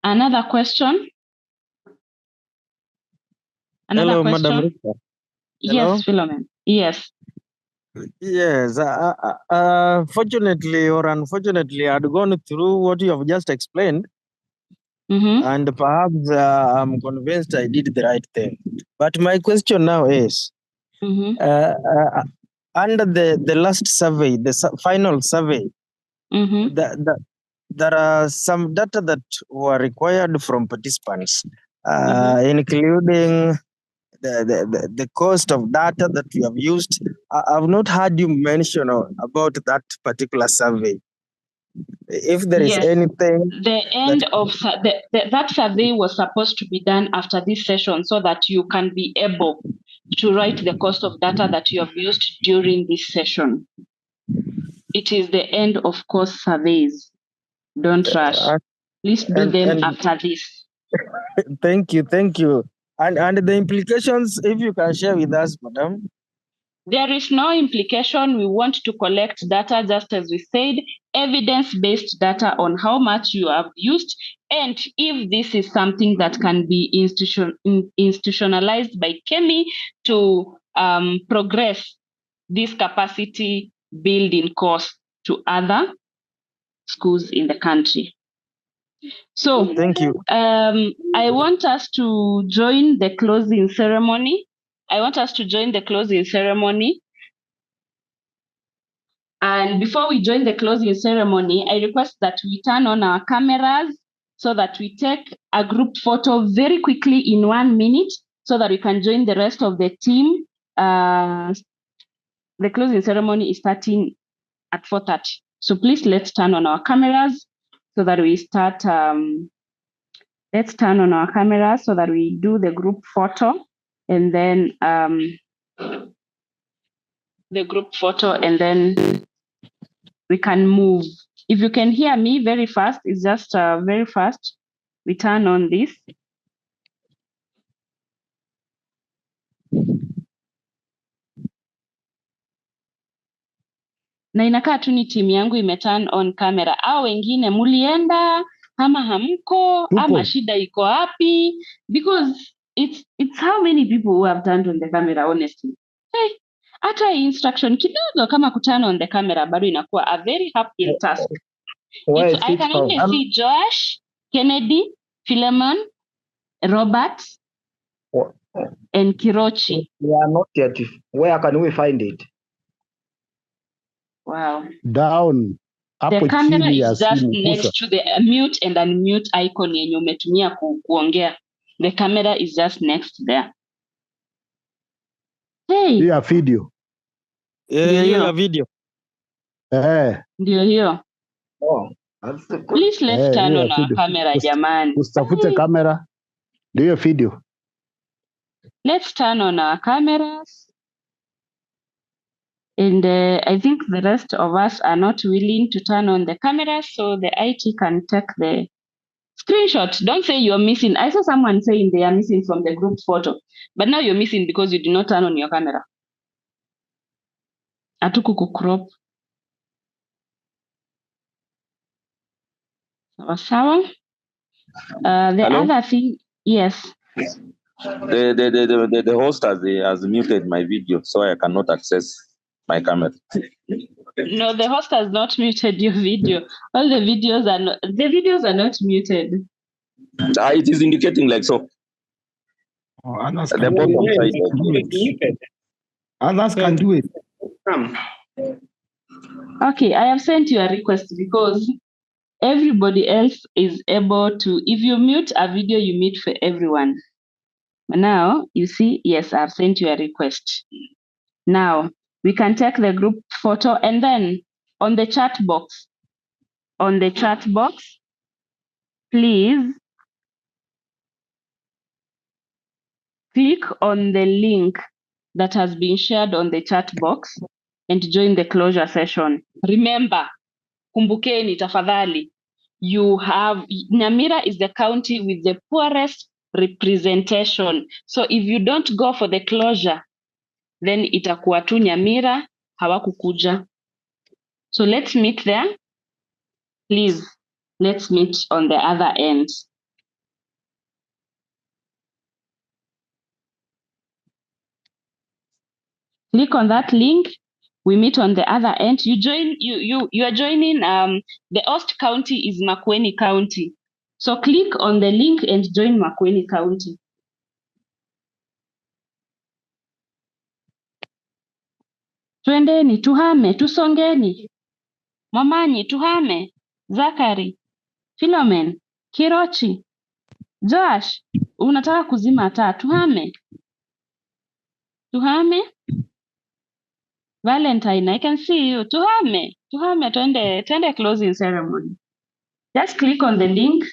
Another question? Hello, Madam Rita. Yes, Philomen. Yes. Yes. Fortunately or unfortunately, I'd gone through what you have just explained. And perhaps I'm convinced I did the right thing. But my question now is, under the last survey, the final survey, there are some data that were required from participants, including the cost of data that you have used. I've not heard you mention about that particular survey. If there is anything, the end of that survey was supposed to be done after this session so that you can be able to write the cost of data that you have used during this session. It is the end of course surveys. Don't rush. Please do them after this. Thank you. And the implications, if you can share with us, Madam. There is no implication. We want to collect data, just as we said, evidence-based data on how much you have used, and if this is something that can be institutionalized by Kemi to progress this capacity building course to other schools in the country. So, thank you. I want us to join the closing ceremony. And before we join the closing ceremony, I request that we turn on our cameras so that we take a group photo very quickly in 1 minute so that we can join the rest of the team. The closing ceremony is starting at 4:30. So please let's turn on our cameras so that we start. Let's turn on our cameras so that we do the group photo, and then we can move. If you can hear me very fast, it's just very fast. We turn on this. na inakaa tu ni timu yangu imeturn on camera, au wengine mulienda ama hamko ama shida iko wapi? Because it's how many people who have turned on the camera honestly. Hey, hata instruction kidogo kama kuturn on the camera bado inakuwa a very happy task. I can only see Josh, Kennedy, Philemon, Robert, and Kirochi. We are not yet. Where can we find it? Wow. Down. The camera is just next to the mute and unmute icon yenye umetumia kuongea. The camera is just next there. Hey. Hiyo video. Hiyo video. Ndio hiyo. Oh. Please let's turn on our camera, jamani. Usitafute kamera. Ndio video. Let's turn on our cameras. And I think the rest of us are not willing to turn on the camera, so the IT can take the screenshot. Don't say you're missing. I saw someone saying they are missing from the group photo, but now you're missing because you did not turn on your camera. Atuku crop. Sawa. The Hello? other thing, yes. The host has muted my video, so I cannot access my camera. No, the host has not muted your video. All the videos are not muted. It is indicating like so. Others The can bottom do side. it. Others can do it. Okay, I have sent you a request because everybody else is able to. If you mute a video, you mute for everyone. Now, you see, yes, I've sent you a request. Now, we can take the group photo and then on the chat box, please click on the link that has been shared on the chat box and join the closure session. Remember, kumbukeni tafadhali, Nyamira is the county with the poorest representation. So if you don't go for the closure, then itakuwa tu Nyamira hawakukuja. So let's meet there. Please, let's meet on the other end. Click on that link. We meet on the other end. You are joining the Oss County is Makueni County. So click on the link and join Makueni County. Twendeni, tuhame, tusongeni. Mamanyi, tuhame. Zakari, Philomen, Kirochi, Josh, unataka kuzima taa, tuhame. Tuhame. Valentine, I can see you. Tuhame, twende closing ceremony. Just click on the link